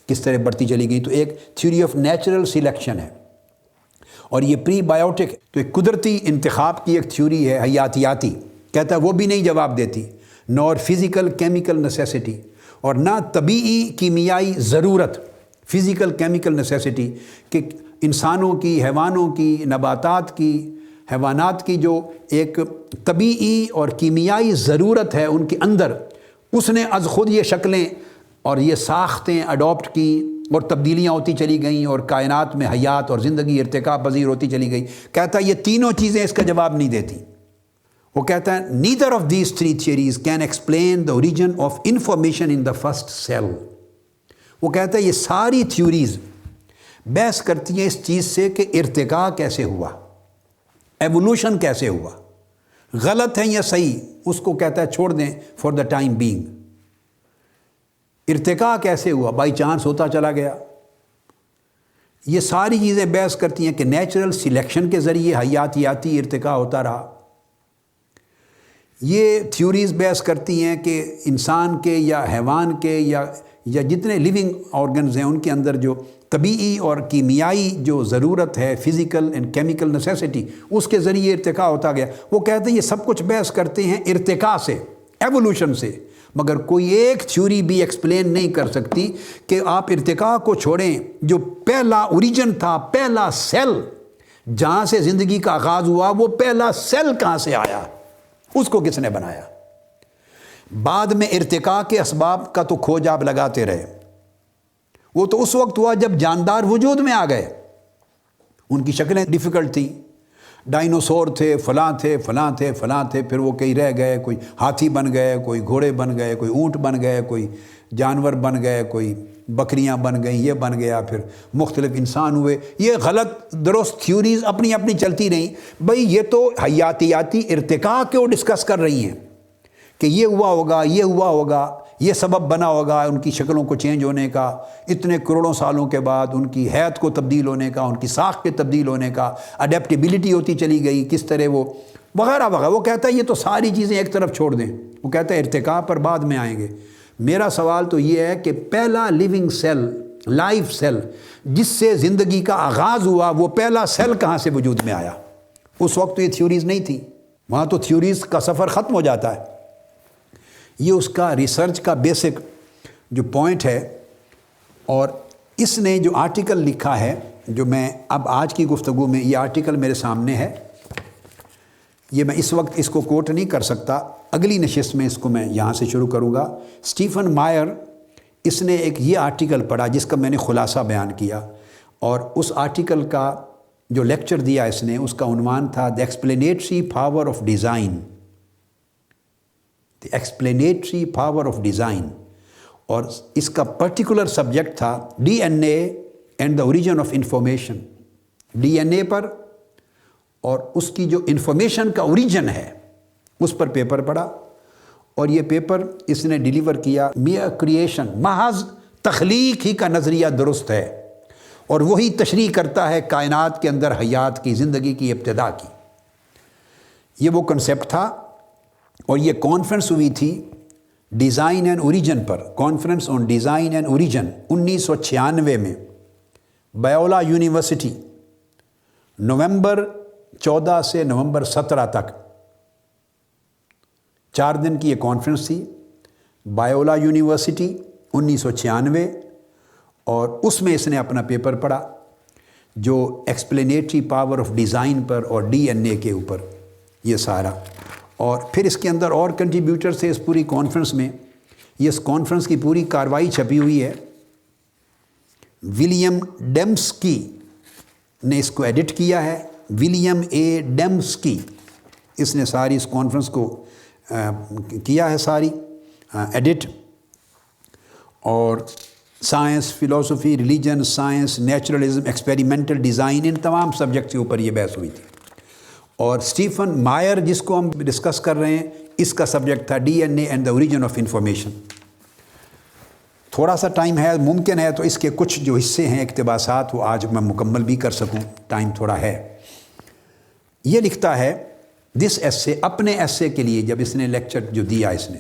کس طرح بڑھتی چلی گئی. تو ایک تھیوری آف نیچرل سلیکشن ہے، اور یہ پری بایوٹک تو ایک قدرتی انتخاب کی ایک تھیوری ہے حیاتیاتی. کہتا ہے وہ بھی نہیں جواب دیتی. نور فزیکل کیمیکل نیسیسٹی، اور نہ طبیعی کیمیائی ضرورت، فزیکل کیمیکل نیسیسٹی، کہ انسانوں کی، حیوانوں کی، نباتات کی، حیوانات کی جو ایک طبیعی اور کیمیائی ضرورت ہے ان کے اندر، اس نے از خود یہ شکلیں اور یہ ساختیں اڈاپٹ کی اور تبدیلیاں ہوتی چلی گئیں اور کائنات میں حیات اور زندگی ارتقاء پذیر ہوتی چلی گئی. کہتا ہے یہ تینوں چیزیں اس کا جواب نہیں دیتی. وہ کہتا ہے neither of these 3 theories can explain the origin of information in the first cell. وہ کہتا ہے یہ ساری تھیوریز بحث کرتی ہیں اس چیز سے کہ ارتقاء کیسے ہوا، ایوولوشن کیسے ہوا، غلط ہے یا صحیح اس کو کہتا ہے چھوڑ دیں فار دا ٹائم بینگ. ارتقاء کیسے ہوا، بائی چانس ہوتا چلا گیا. یہ ساری چیزیں بحث کرتی ہیں کہ نیچرل سلیکشن کے ذریعے حیاتیاتی ارتقاء ہوتا رہا. یہ تھیوریز بحث کرتی ہیں کہ انسان کے یا حیوان کے یا جتنے لیونگ آرگنز ہیں ان کے اندر جو طبیعی اور کیمیائی جو ضرورت ہے، فزیکل اینڈ کیمیکل نیسیسٹی، اس کے ذریعے ارتقاء ہوتا گیا. وہ کہتے ہیں یہ سب کچھ بحث کرتے ہیں ارتقاء سے، ایوولوشن سے، مگر کوئی ایک تھیوری بھی ایکسپلین نہیں کر سکتی کہ آپ ارتقاء کو چھوڑیں، جو پہلا اوریجن تھا، پہلا سیل جہاں سے زندگی کا آغاز ہوا، وہ پہلا سیل کہاں سے آیا، اس کو کس نے بنایا. بعد میں ارتقاء کے اسباب کا تو کھوج آپ لگاتے رہے. وہ تو اس وقت ہوا جب جاندار وجود میں آ گئے. ان کی شکلیں ڈیفیکلٹ تھیں، ڈائنوسور تھے، فلاں تھے، فلاں تھے، فلاں تھے، پھر وہ کئی رہ گئے، کوئی ہاتھی بن گئے، کوئی گھوڑے بن گئے، کوئی اونٹ بن گئے، کوئی جانور بن گئے، کوئی بکریاں بن گئیں، یہ بن گیا، پھر مختلف انسان ہوئے. یہ غلط درست تھیوریز اپنی اپنی چلتی رہیں. بھئی یہ تو حیاتیاتی ارتقاء کو ڈسکس کر رہی ہیں کہ یہ ہوا ہوگا، یہ ہوا ہوگا، یہ سبب بنا ہوگا ان کی شکلوں کو چینج ہونے کا، اتنے کروڑوں سالوں کے بعد ان کی حیت کو تبدیل ہونے کا، ان کی ساخت کے تبدیل ہونے کا، اڈیپٹیبلٹی ہوتی چلی گئی، کس طرح وہ وغیرہ وغیرہ. وہ کہتا ہے یہ تو ساری چیزیں ایک طرف چھوڑ دیں. وہ کہتا ہے ارتقاء پر بعد میں آئیں گے. میرا سوال تو یہ ہے کہ پہلا لیونگ سیل، لائف سیل جس سے زندگی کا آغاز ہوا، وہ پہلا سیل کہاں سے وجود میں آیا؟ اس وقت تو یہ تھیوریز نہیں تھی، وہاں تو تھیوریز کا سفر ختم ہو جاتا ہے. یہ اس کا ریسرچ کا بیسک جو پوائنٹ ہے. اور اس نے جو آرٹیکل لکھا ہے، جو میں اب آج کی گفتگو میں، یہ آرٹیکل میرے سامنے ہے، یہ میں اس وقت اس کو کوٹ نہیں کر سکتا، اگلی نشست میں اس کو میں یہاں سے شروع کروں گا. اسٹیفن مائر، اس نے ایک یہ آرٹیکل پڑھا جس کا میں نے خلاصہ بیان کیا، اور اس آرٹیکل کا جو لیکچر دیا اس نے، اس کا عنوان تھا the explanatory power of design. The explanatory power of design. اور اس کا پرٹیکولر سبجیکٹ تھا D N A and the origin of information. D N A پر اور اس کی جو انفارمیشن کا اوریجن ہے اس پر پیپر پڑھا. اور یہ پیپر اس نے ڈیلیور کیا. میئر کریشن، محض تخلیق ہی کا نظریہ درست ہے، اور وہی تشریح کرتا ہے کائنات کے اندر حیات کی، زندگی کی ابتدا کی. یہ وہ کنسیپٹ تھا. اور یہ کانفرنس ہوئی تھی design and origin per, conference on design and origin 1996 میں بائیولا یونیورسٹی، نومبر 14 سے نومبر 17 تک 4 دن کی یہ کانفرنس تھی. بائیولا یونیورسٹی 1996. اور اس میں اس نے اپنا پیپر پڑھا جو ایکسپلینیٹری پاور آف ڈیزائن پر اور ڈی این اے کے اوپر یہ سارا. اور پھر اس کے اندر اور کنٹریبیوٹر تھے اس پوری کانفرنس میں. یہ اس کانفرنس کی پوری کاروائی چھپی ہوئی ہے. ولیم ڈیمسکی نے اس کو ایڈٹ کیا ہے. ولیم اے ڈیمسکی، اس نے ساری اس کانفرنس کو کیا ہے ساری ایڈٹ. اور سائنس، فلسفی، religion, science, naturalism, experimental design, ان تمام سبجیکٹ کے اوپر یہ بحث ہوئی تھی. اور اسٹیفن مائر جس کو ہم ڈسکس کر رہے ہیں، اس کا سبجیکٹ تھا D N A and the origin of information. تھوڑا سا ٹائم ہے، ممکن ہے تو اس کے کچھ جو حصے ہیں اقتباسات وہ آج میں مکمل بھی کر سکوں، ٹائم تھوڑا ہے. یہ لکھتا ہے دس ایسے، اپنے ایسے کے لیے جب اس نے لیکچر جو دیا اس نے،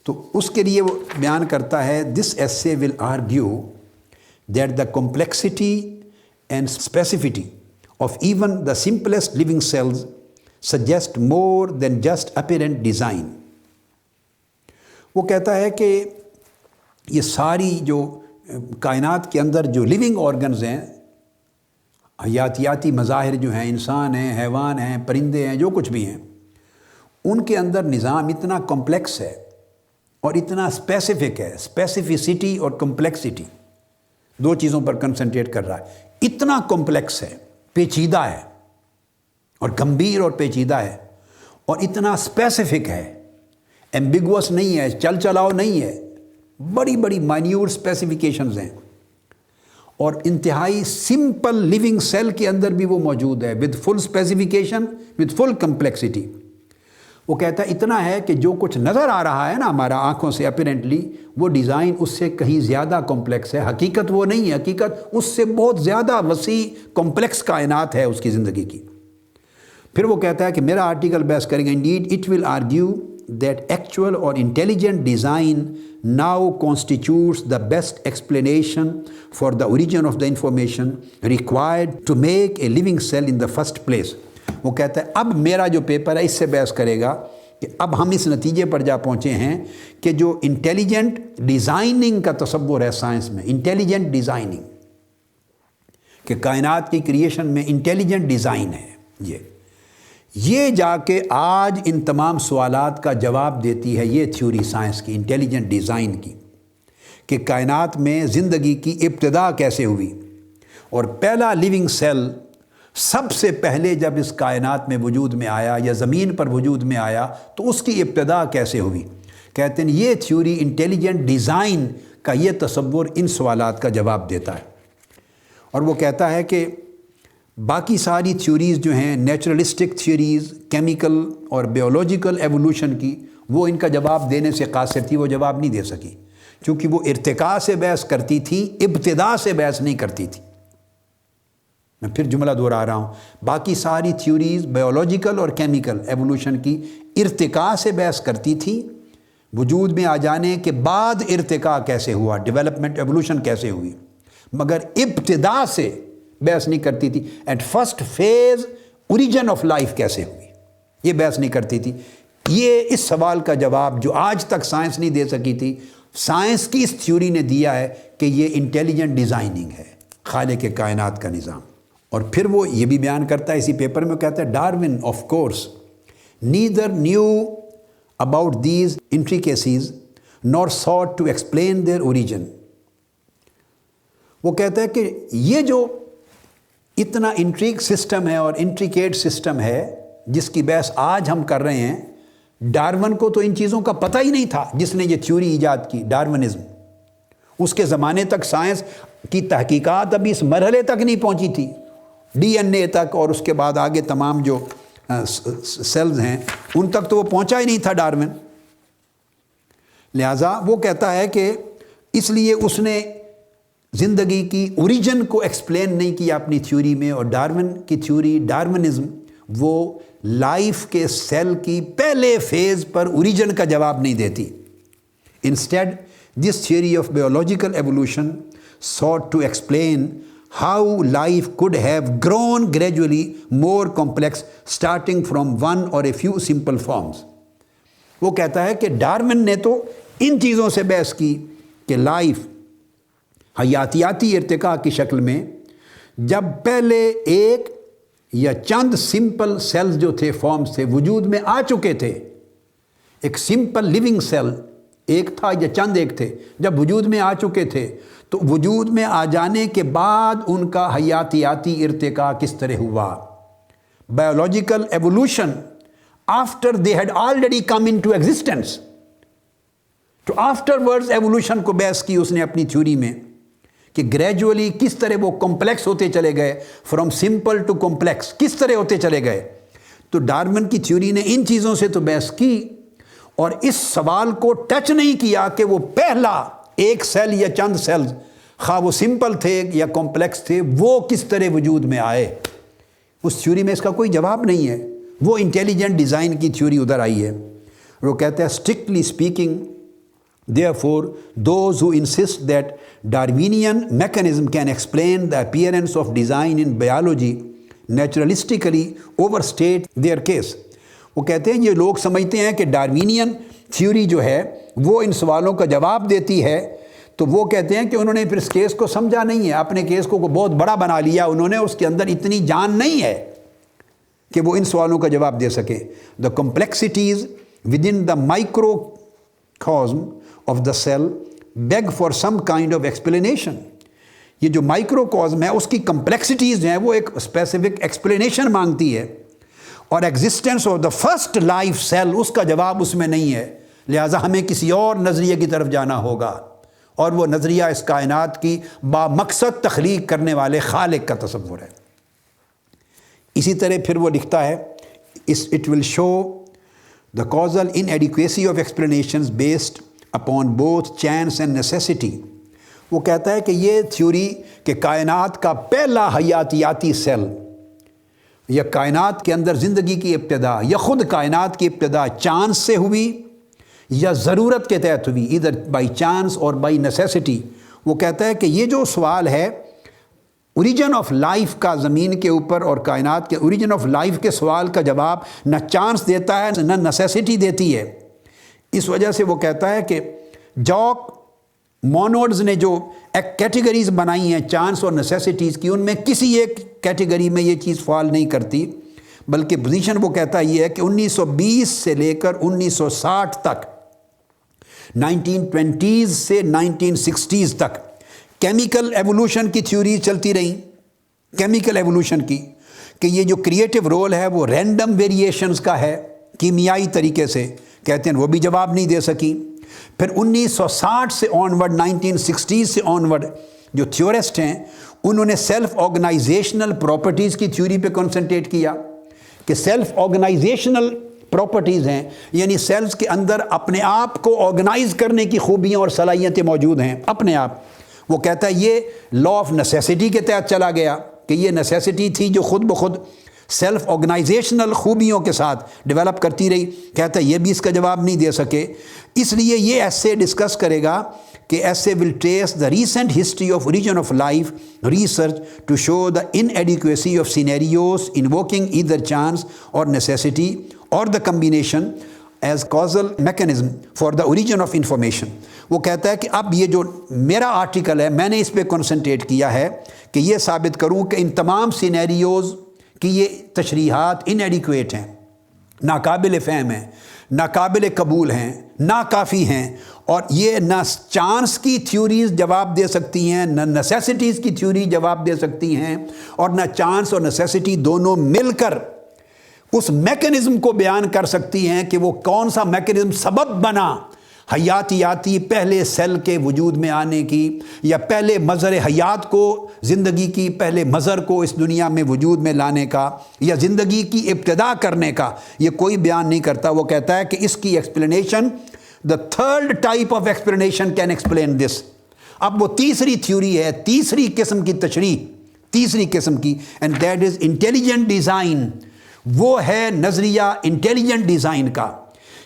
تو اس کے لیے وہ بیان کرتا ہے this essay will argue that the complexity and specificity of even the simplest living cells suggest more than just apparent design. وہ کہتا ہے کہ یہ ساری جو کائنات کے اندر جو لیونگ آرگنز ہیں، حیاتیاتی مظاہر جو ہیں، انسان ہیں، حیوان ہیں، پرندے ہیں، جو کچھ بھی ہیں، ان کے اندر نظام اتنا کمپلیکس ہے اور اتنا اسپیسیفک ہے. اسپیسیفسٹی اور کمپلیکسٹی دو چیزوں پر کنسنٹریٹ کر رہا ہے. اتنا کمپلیکس ہے، پیچیدہ ہے اور گمبھیر اور پیچیدہ ہے، اور اتنا اسپیسیفک ہے، ایمبیگوس نہیں ہے، چل چلاؤ نہیں ہے، بڑی بڑی مائنیوٹ اسپیسیفیکیشنز ہیں. اور انتہائی سمپل لیونگ سیل کے اندر بھی وہ موجود ہے، with full specification, with full complexity. وہ کہتا ہے اتنا ہے کہ جو کچھ نظر آ رہا ہے نا ہمارا آنکھوں سے اپیرنٹلی، وہ ڈیزائن اس سے کہیں زیادہ کمپلیکس ہے. حقیقت وہ نہیں ہے، حقیقت اس سے بہت زیادہ وسیع کمپلیکس کائنات ہے اس کی زندگی کی. پھر وہ کہتا ہے کہ میرا آرٹیکل بحث کریں گے indeed it will argue that actual or intelligent design now constitutes the best explanation for the origin of the information required to make a living cell in the first place. وہ کہتا ہے اب میرا جو paper ہے اس سے بحث کرے گا کہ اب ہم اس نتیجے پر جا پہنچے ہیں کہ جو انٹیلیجنٹ ڈیزائننگ کا تصور ہے سائنس میں، انٹیلیجنٹ ڈیزائننگ، کہ کائنات کی کریشن میں انٹیلیجنٹ ڈیزائن ہے، یہ جا کے آج ان تمام سوالات کا جواب دیتی ہے یہ تھیوری سائنس کی، انٹیلیجنٹ ڈیزائن کی، کہ کائنات میں زندگی کی ابتدا کیسے ہوئی، اور پہلا لیونگ سیل سب سے پہلے جب اس کائنات میں وجود میں آیا یا زمین پر وجود میں آیا تو اس کی ابتدا کیسے ہوئی۔ کہتے ہیں یہ تھیوری انٹیلیجنٹ ڈیزائن کا یہ تصور ان سوالات کا جواب دیتا ہے، اور وہ کہتا ہے کہ باقی ساری تھیوریز جو ہیں نیچرلسٹک تھیوریز، کیمیکل اور بیولوجیکل ایوولوشن کی، وہ ان کا جواب دینے سے قاصر تھی، وہ جواب نہیں دے سکی، کیونکہ وہ ارتقاء سے بحث کرتی تھی، ابتدا سے بحث نہیں کرتی تھی۔ میں پھر جملہ دہرا رہا ہوں، باقی ساری تھیوریز بیولوجیکل اور کیمیکل ایوولوشن کی ارتقاء سے بحث کرتی تھی، وجود میں آ جانے کے بعد ارتقاء کیسے ہوا، ڈیولپمنٹ ایوولوشن کیسے ہوئی، مگر ابتدا سے بحث نہیں کرتی تھی۔ At first phase origin of life کیسے ہوئی، یہ بحث نہیں کرتی تھی۔ یہ اس سوال کا جواب جو آج تک سائنس نہیں دے سکی تھی، سائنس کی اس تھیوری نے دیا ہے کہ یہ انٹیلیجنٹ ڈیزائننگ ہے، خالق کائنات کا نظام۔ اور پھر وہ یہ بھی بیان کرتا ہے اسی پیپر میں، کہتا ہے Darwin of course neither knew about these intricacies nor sought to explain their origin. وہ کہتا ہے کہ یہ جو اتنا انٹریک سسٹم ہے اور انٹریکیٹ سسٹم ہے جس کی بحث آج ہم کر رہے ہیں، ڈارون کو تو ان چیزوں کا پتہ ہی نہیں تھا جس نے یہ تھیوری ایجاد کی، ڈارونزم۔ اس کے زمانے تک سائنس کی تحقیقات ابھی اس مرحلے تک نہیں پہنچی تھی، ڈی این اے تک، اور اس کے بعد آگے تمام جو سیلز ہیں ان تک تو وہ پہنچا ہی نہیں تھا ڈارون۔ لہٰذا وہ کہتا ہے کہ اس لیے اس نے زندگی کی اوریجن کو ایکسپلین نہیں کیا اپنی تھیوری میں، اور ڈارون کی تھیوری، ڈارونزم، وہ لائف کے سیل کی پہلے فیز پر اوریجن کا جواب نہیں دیتی۔ Instead this theory of biological evolution sought to explain how life could have grown gradually more complex starting from one or a few simple forms۔ وہ کہتا ہے کہ ڈارون نے تو ان چیزوں سے بحث کی کہ لائف حیاتیاتی ارتقاء کی شکل میں جب پہلے ایک یا چند سمپل سیلز جو تھے، فارمز تھے، وجود میں آ چکے تھے، ایک سمپل لیونگ سیل ایک تھا یا چند ایک تھے، جب وجود میں آ چکے تھے تو وجود میں آ جانے کے بعد ان کا حیاتیاتی ارتقاء کس طرح ہوا، biological evolution after they had already come into existence. تو آفٹر ورڈز ایوولوشن کو بحث کی اس نے اپنی تھیوری میں کہ گریجولی کس طرح وہ کمپلیکس ہوتے چلے گئے، فرام سمپل ٹو کمپلیکس کس طرح ہوتے چلے گئے۔ تو ڈارون کی تھیوری نے ان چیزوں سے تو بحث کی، اور اس سوال کو ٹچ نہیں کیا کہ وہ پہلا ایک سیل یا چند سیلز، خواہ وہ سمپل تھے یا کمپلیکس تھے، وہ کس طرح وجود میں آئے۔ اس تھیوری میں اس کا کوئی جواب نہیں ہے، وہ انٹیلیجنٹ ڈیزائن کی تھیوری ادھر آئی ہے۔ وہ کہتا ہے strictly speaking therefore those who insist that Darwinian mechanism can explain the appearance of design in biology naturalistically overstate their case۔ وہ کہتے ہیں یہ لوگ سمجھتے ہیں کہ ڈاروینین تھیوری جو ہے وہ ان سوالوں کا جواب دیتی ہے، تو وہ کہتے ہیں کہ انہوں نے پھر اس کیس کو سمجھا نہیں ہے، اپنے کیس کو بہت بڑا بنا لیا انہوں نے، اس کے اندر اتنی جان نہیں ہے کہ وہ ان سوالوں کا جواب دے سکے۔ the complexities within the microcosm of the cell beg for some kind of explanation۔ یہ جو مائکرو کازم ہے اس کی کمپلیکسٹیز ہیں وہ ایک اسپیسیفک ایکسپلینیشن مانگتی ہے، اور existence of the first life cell اس کا جواب اس میں نہیں ہے، لہٰذا ہمیں کسی اور نظریے کی طرف جانا ہوگا، اور وہ نظریہ اس کائنات کی بامقصد تخلیق کرنے والے خالق کا تصور ہے۔ اسی طرح پھر وہ لکھتا ہے it will show the causal inadequacy of explanations based upon both chance and necessity۔ وہ کہتا ہے کہ یہ تھیوری کہ کائنات کا پہلا حیاتیاتی سیل یا کائنات کے اندر زندگی کی ابتدا یا خود کائنات کی ابتدا چانس سے ہوئی یا ضرورت کے تحت ہوئی، ادھر بائی چانس اور بائی نیسیسٹی۔ وہ کہتا ہے کہ یہ جو سوال ہے اوریجن آف لائف کا زمین کے اوپر اور کائنات کے اوریجن آف لائف کے سوال کا جواب نہ چانس دیتا ہے نہ نیسیسٹی دیتی ہے۔ اس وجہ سے وہ کہتا ہے کہ جاک مونوڈز نے جو ایک کیٹیگریز بنائی ہیں چانس اور نیسیسٹیز کی، ان میں کسی ایک کیٹیگری میں یہ چیز فال نہیں کرتی، بلکہ پوزیشن وہ کہتا یہ ہے کہ 1920 سے لے کر 1960 تک، 1920s سے 1960s تک کیمیکل ایوولوشن کی تھیوری چلتی رہیں، کیمیکل ایوولوشن کی، کہ یہ جو کریٹو رول ہے وہ رینڈم ویریشنز کا ہے کیمیائی طریقے سے، کہتے ہیں وہ بھی جواب نہیں دے سکی۔ پھر 1960 سے آنورڈ، 1960 سے آنورڈ جو تھیورسٹ ہیں انہوں نے سیلف آرگنائزیشنل پراپرٹیز کی تھیوری پہ کنسنٹریٹ کیا، کہ سیلف آرگنائزیشنل پراپرٹیز ہیں، یعنی سیلز کے اندر اپنے آپ کو آرگنائز کرنے کی خوبیاں اور صلاحیتیں موجود ہیں اپنے آپ۔ وہ کہتا ہے یہ لا آف نیسیسٹی کے تحت چلا گیا، کہ یہ نیسیسٹی تھی جو خود بخود سیلف آرگنائزیشنل خوبیوں کے ساتھ ڈیولپ کرتی رہی۔ کہتا ہے یہ بھی اس کا جواب نہیں دے سکے، اس لیے یہ ایسے ڈسکس کرے گا کہ essay will trace the recent history of origin of life research to show the inadequacy of scenarios invoking either chance or necessity or the combination as causal mechanism for the origin of information. وہ کہتا ہے کہ اب یہ جو میرا article ہے میں نے اس پہ کنسنٹریٹ کیا ہے کہ یہ ثابت کروں کہ ان تمام سینیریوز کی یہ تشریحات انایڈیکویٹ ہیں، ناقابل فہم ہیں، ناقابل قبول ہیں، ناکافی ہیں، اور یہ نہ چانس کی تھیوریز جواب دے سکتی ہیں، نہ نیسیسٹیز کی تھیوری جواب دے سکتی ہیں، اور نہ چانس اور نیسیسٹی دونوں مل کر اس میکینزم کو بیان کر سکتی ہیں کہ وہ کون سا میکینزم سبب بنا حیاتیاتی پہلے سیل کے وجود میں آنے کی، یا پہلے مظہر حیات کو، زندگی کی پہلے مظہر کو اس دنیا میں وجود میں لانے کا، یا زندگی کی ابتدا کرنے کا، یہ کوئی بیان نہیں کرتا۔ وہ کہتا ہے کہ اس کی explanation, the third type of explanation can explain this۔ اب وہ تیسری تھیوری ہے، تیسری قسم کی تشریح، تیسری قسم کی، and that is intelligent design۔ وہ ہے نظریہ انٹیلیجنٹ ڈیزائن کا،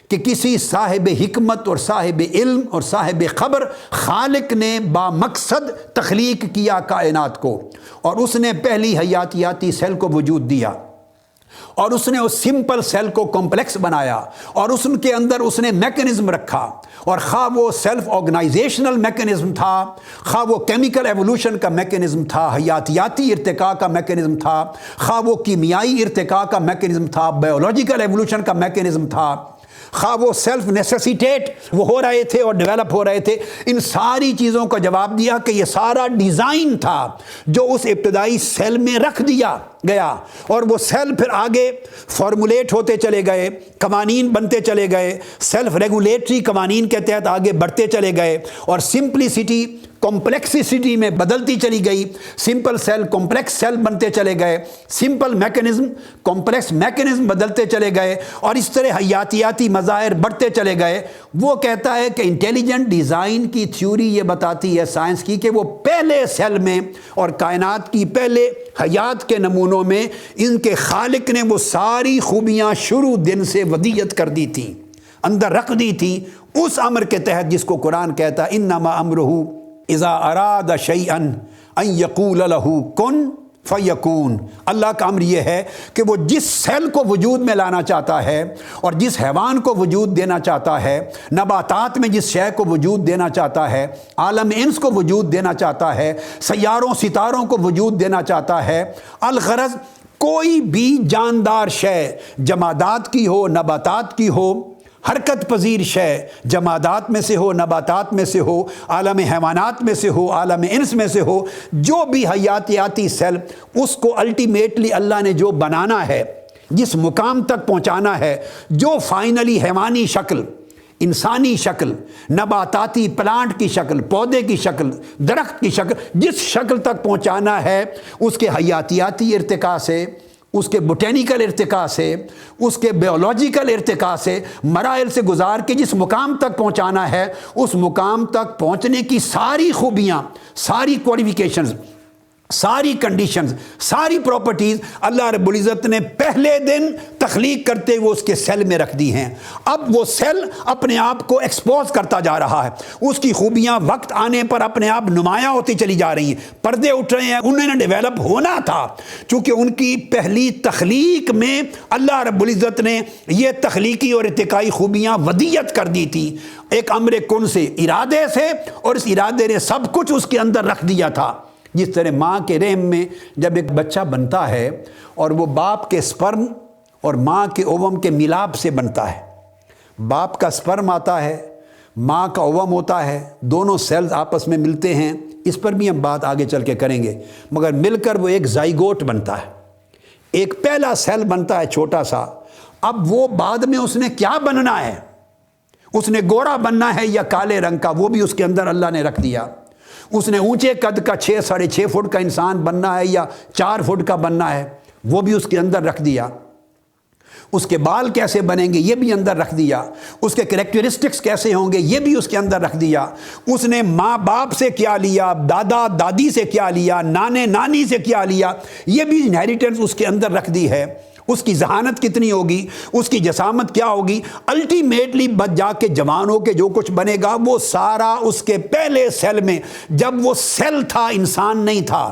کہ کسی صاحب حکمت اور صاحب علم اور صاحب خبر خالق نے بامقصد تخلیق کیا کائنات کو، اور اس نے پہلی حیاتیاتی سیل کو وجود دیا، اور اس نے اس سمپل سیل کو کمپلیکس بنایا، اور اس کے اندر اس نے میکینزم رکھا، اور خواہ وہ سیلف آرگنائزیشنل میکینزم تھا، خواہ وہ کیمیکل ایوولوشن کا میکینزم تھا، حیاتیاتی ارتقاء کا میکینزم تھا، خواہ وہ کیمیائی ارتقاء کا میکینزم تھا، بایولوجیکل ایوولوشن کا میکینزم تھا، خواہ وہ سیلف نیسیسیٹیٹ وہ ہو رہے تھے اور ڈیولپ ہو رہے تھے، ان ساری چیزوں کا جواب دیا کہ یہ سارا ڈیزائن تھا جو اس ابتدائی سیل میں رکھ دیا گیا، اور وہ سیل پھر آگے فارمولیٹ ہوتے چلے گئے، قوانین بنتے چلے گئے، سیلف ریگولیٹری قوانین کے تحت آگے بڑھتے چلے گئے، اور سمپلیسٹی کمپلیکسٹی میں بدلتی چلی گئی، سمپل سیل کمپلیکس سیل بنتے چلے گئے، سمپل میکینزم کمپلیکس میکینزم بدلتے چلے گئے، اور اس طرح حیاتیاتی مظاہر بڑھتے چلے گئے۔ وہ کہتا ہے کہ انٹیلیجنٹ ڈیزائن کی تھیوری یہ بتاتی ہے سائنس کی کہ وہ پہلے سیل میں اور کائنات کی پہلے حیات کے نمونوں میں ان کے خالق نے وہ ساری خوبیاں شروع دن سے ودیت کر دی تھیں، اندر رکھ دی تھی، اس امر کے تحت جس کو قرآن کہتا ہے انما امرہ اذا اراد شیئا ان یقول له کن فیکون۔ اللہ کا امر یہ ہے کہ وہ جس سیل کو وجود میں لانا چاہتا ہے، اور جس حیوان کو وجود دینا چاہتا ہے، نباتات میں جس شے کو وجود دینا چاہتا ہے، عالم انس کو وجود دینا چاہتا ہے، سیاروں ستاروں کو وجود دینا چاہتا ہے، الغرض کوئی بھی جاندار شے، جمادات کی ہو، نباتات کی ہو، حرکت پذیر شے، جمادات میں سے ہو، نباتات میں سے ہو، عالم حیوانات میں سے ہو، عالم انس میں سے ہو، جو بھی حیاتیاتی سیل، اس کو الٹیمیٹلی اللہ نے جو بنانا ہے، جس مقام تک پہنچانا ہے، جو فائنلی حیوانی شکل، انسانی شکل، نباتاتی پلانٹ کی شکل، پودے کی شکل، درخت کی شکل، جس شکل تک پہنچانا ہے، اس کے حیاتیاتی ارتقاء سے، اس کے بوٹینیکل ارتقاء سے، اس کے بیولوجیکل ارتقاء سے، مراحل سے گزار کے جس مقام تک پہنچانا ہے، اس مقام تک پہنچنے کی ساری خوبیاں، ساری کوالیفیکیشنز، ساری کنڈیشنز، ساری پراپرٹیز اللہ رب العزت نے پہلے دن تخلیق کرتے ہوئے اس کے سیل میں رکھ دی ہیں۔ اب وہ سیل اپنے آپ کو ایکسپوز کرتا جا رہا ہے، اس کی خوبیاں وقت آنے پر اپنے آپ نمایاں ہوتی چلی جا رہی ہیں، پردے اٹھ رہے ہیں، انہوں نے ڈیولپ ہونا تھا، چونکہ ان کی پہلی تخلیق میں اللہ رب العزت نے یہ تخلیقی اور ارتقائی خوبیاں ودیت کر دی تھی، ایک امر کن سے، ارادے سے، اور اس ارادے نے سب کچھ اس کے اندر رکھ دیا تھا۔ جس طرح ماں کے رحم میں جب ایک بچہ بنتا ہے اور وہ باپ کے سپرم اور ماں کے اووم کے ملاپ سے بنتا ہے. باپ کا سپرم آتا ہے، ماں کا اووم ہوتا ہے، دونوں سیلز آپس میں ملتے ہیں. اس پر بھی ہم بات آگے چل کے کریں گے. مگر مل کر وہ ایک زائگوٹ بنتا ہے، ایک پہلا سیل بنتا ہے چھوٹا سا. اب وہ بعد میں اس نے کیا بننا ہے، اس نے گورا بننا ہے یا کالے رنگ کا، وہ بھی اس کے اندر اللہ نے رکھ دیا. اس نے اونچے قد کا 6 فٹ کا انسان بننا ہے یا 4 فٹ کا بننا ہے، وہ بھی اس کے اندر رکھ دیا. اس کے بال کیسے بنیں گے یہ بھی اندر رکھ دیا. اس کے کریکٹرسٹکس کیسے ہوں گے یہ بھی اس کے اندر رکھ دیا. اس نے ماں باپ سے کیا لیا، دادا دادی سے کیا لیا، نانے نانی سے کیا لیا، یہ بھی انہیریٹنس اس کے اندر رکھ دی ہے. اس کی ذہانت کتنی ہوگی، اس کی جسامت کیا ہوگی، الٹیمیٹلی بچ جا کے جوان ہو کے جو کچھ بنے گا وہ سارا اس کے پہلے سیل میں، جب وہ سیل تھا انسان نہیں تھا،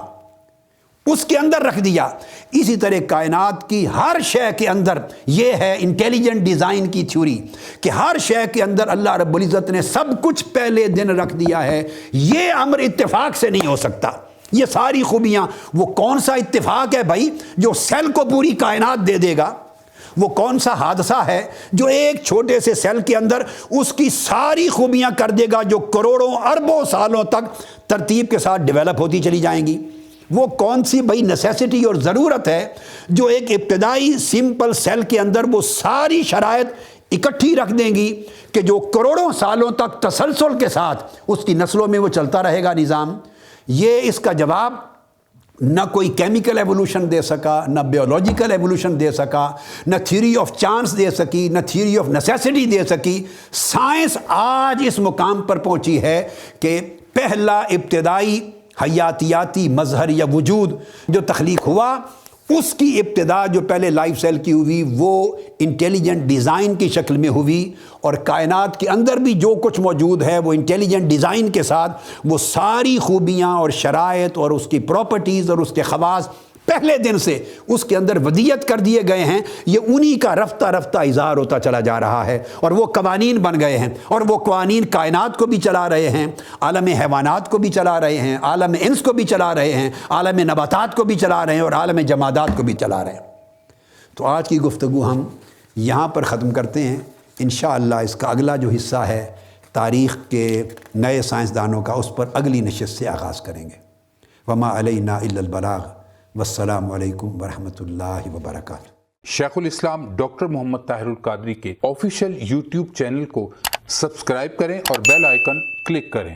اس کے اندر رکھ دیا. اسی طرح کائنات کی ہر شے کے اندر یہ ہے انٹیلیجنٹ ڈیزائن کی تھیوری کہ ہر شے کے اندر اللہ رب العزت نے سب کچھ پہلے دن رکھ دیا ہے. یہ امر اتفاق سے نہیں ہو سکتا. یہ ساری خوبیاں، وہ کون سا اتفاق ہے بھائی جو سیل کو پوری کائنات دے دے گا؟ وہ کون سا حادثہ ہے جو ایک چھوٹے سے سیل کے اندر اس کی ساری خوبیاں کر دے گا جو کروڑوں اربوں سالوں تک ترتیب کے ساتھ ڈیولپ ہوتی چلی جائیں گی؟ وہ کون سی بھائی نیسیسٹی اور ضرورت ہے جو ایک ابتدائی سمپل سیل کے اندر وہ ساری شرائط اکٹھی رکھ دیں گی کہ جو کروڑوں سالوں تک تسلسل کے ساتھ اس کی نسلوں میں وہ چلتا رہے گا نظام؟ یہ اس کا جواب نہ کوئی کیمیکل ایوولوشن دے سکا، نہ بیولوجیکل ایوولوشن دے سکا، نہ تھیوری آف چانس دے سکی، نہ تھیوری آف نیسیسٹی دے سکی. سائنس آج اس مقام پر پہنچی ہے کہ پہلا ابتدائی حیاتیاتی مظہر یا وجود جو تخلیق ہوا، اس کی ابتدا جو پہلے لائف سیل کی ہوئی وہ انٹیلیجنٹ ڈیزائن کی شکل میں ہوئی. اور کائنات کے اندر بھی جو کچھ موجود ہے وہ انٹیلیجنٹ ڈیزائن کے ساتھ وہ ساری خوبیاں اور شرائط اور اس کی پراپرٹیز اور اس کے خواص پہلے دن سے اس کے اندر ودیت کر دیے گئے ہیں. یہ انہی کا رفتہ رفتہ اظہار ہوتا چلا جا رہا ہے اور وہ قوانین بن گئے ہیں. اور وہ قوانین کائنات کو بھی چلا رہے ہیں، عالم حیوانات کو بھی چلا رہے ہیں، عالم انس کو بھی چلا رہے ہیں، عالم نباتات کو بھی چلا رہے ہیں اور عالم جمادات کو بھی چلا رہے ہیں. تو آج کی گفتگو ہم یہاں پر ختم کرتے ہیں. انشاءاللہ اس کا اگلا جو حصہ ہے تاریخ کے نئے سائنسدانوں کا، اس پر اگلی نشست سے آغاز کریں گے. وما علینا الا البلاغ. والسلام علیکم ورحمۃ اللہ وبرکاتہ. شیخ الاسلام ڈاکٹر محمد طاہر القادری کے آفیشیل یوٹیوب چینل کو سبسکرائب کریں اور بیل آئیکن کلک کریں.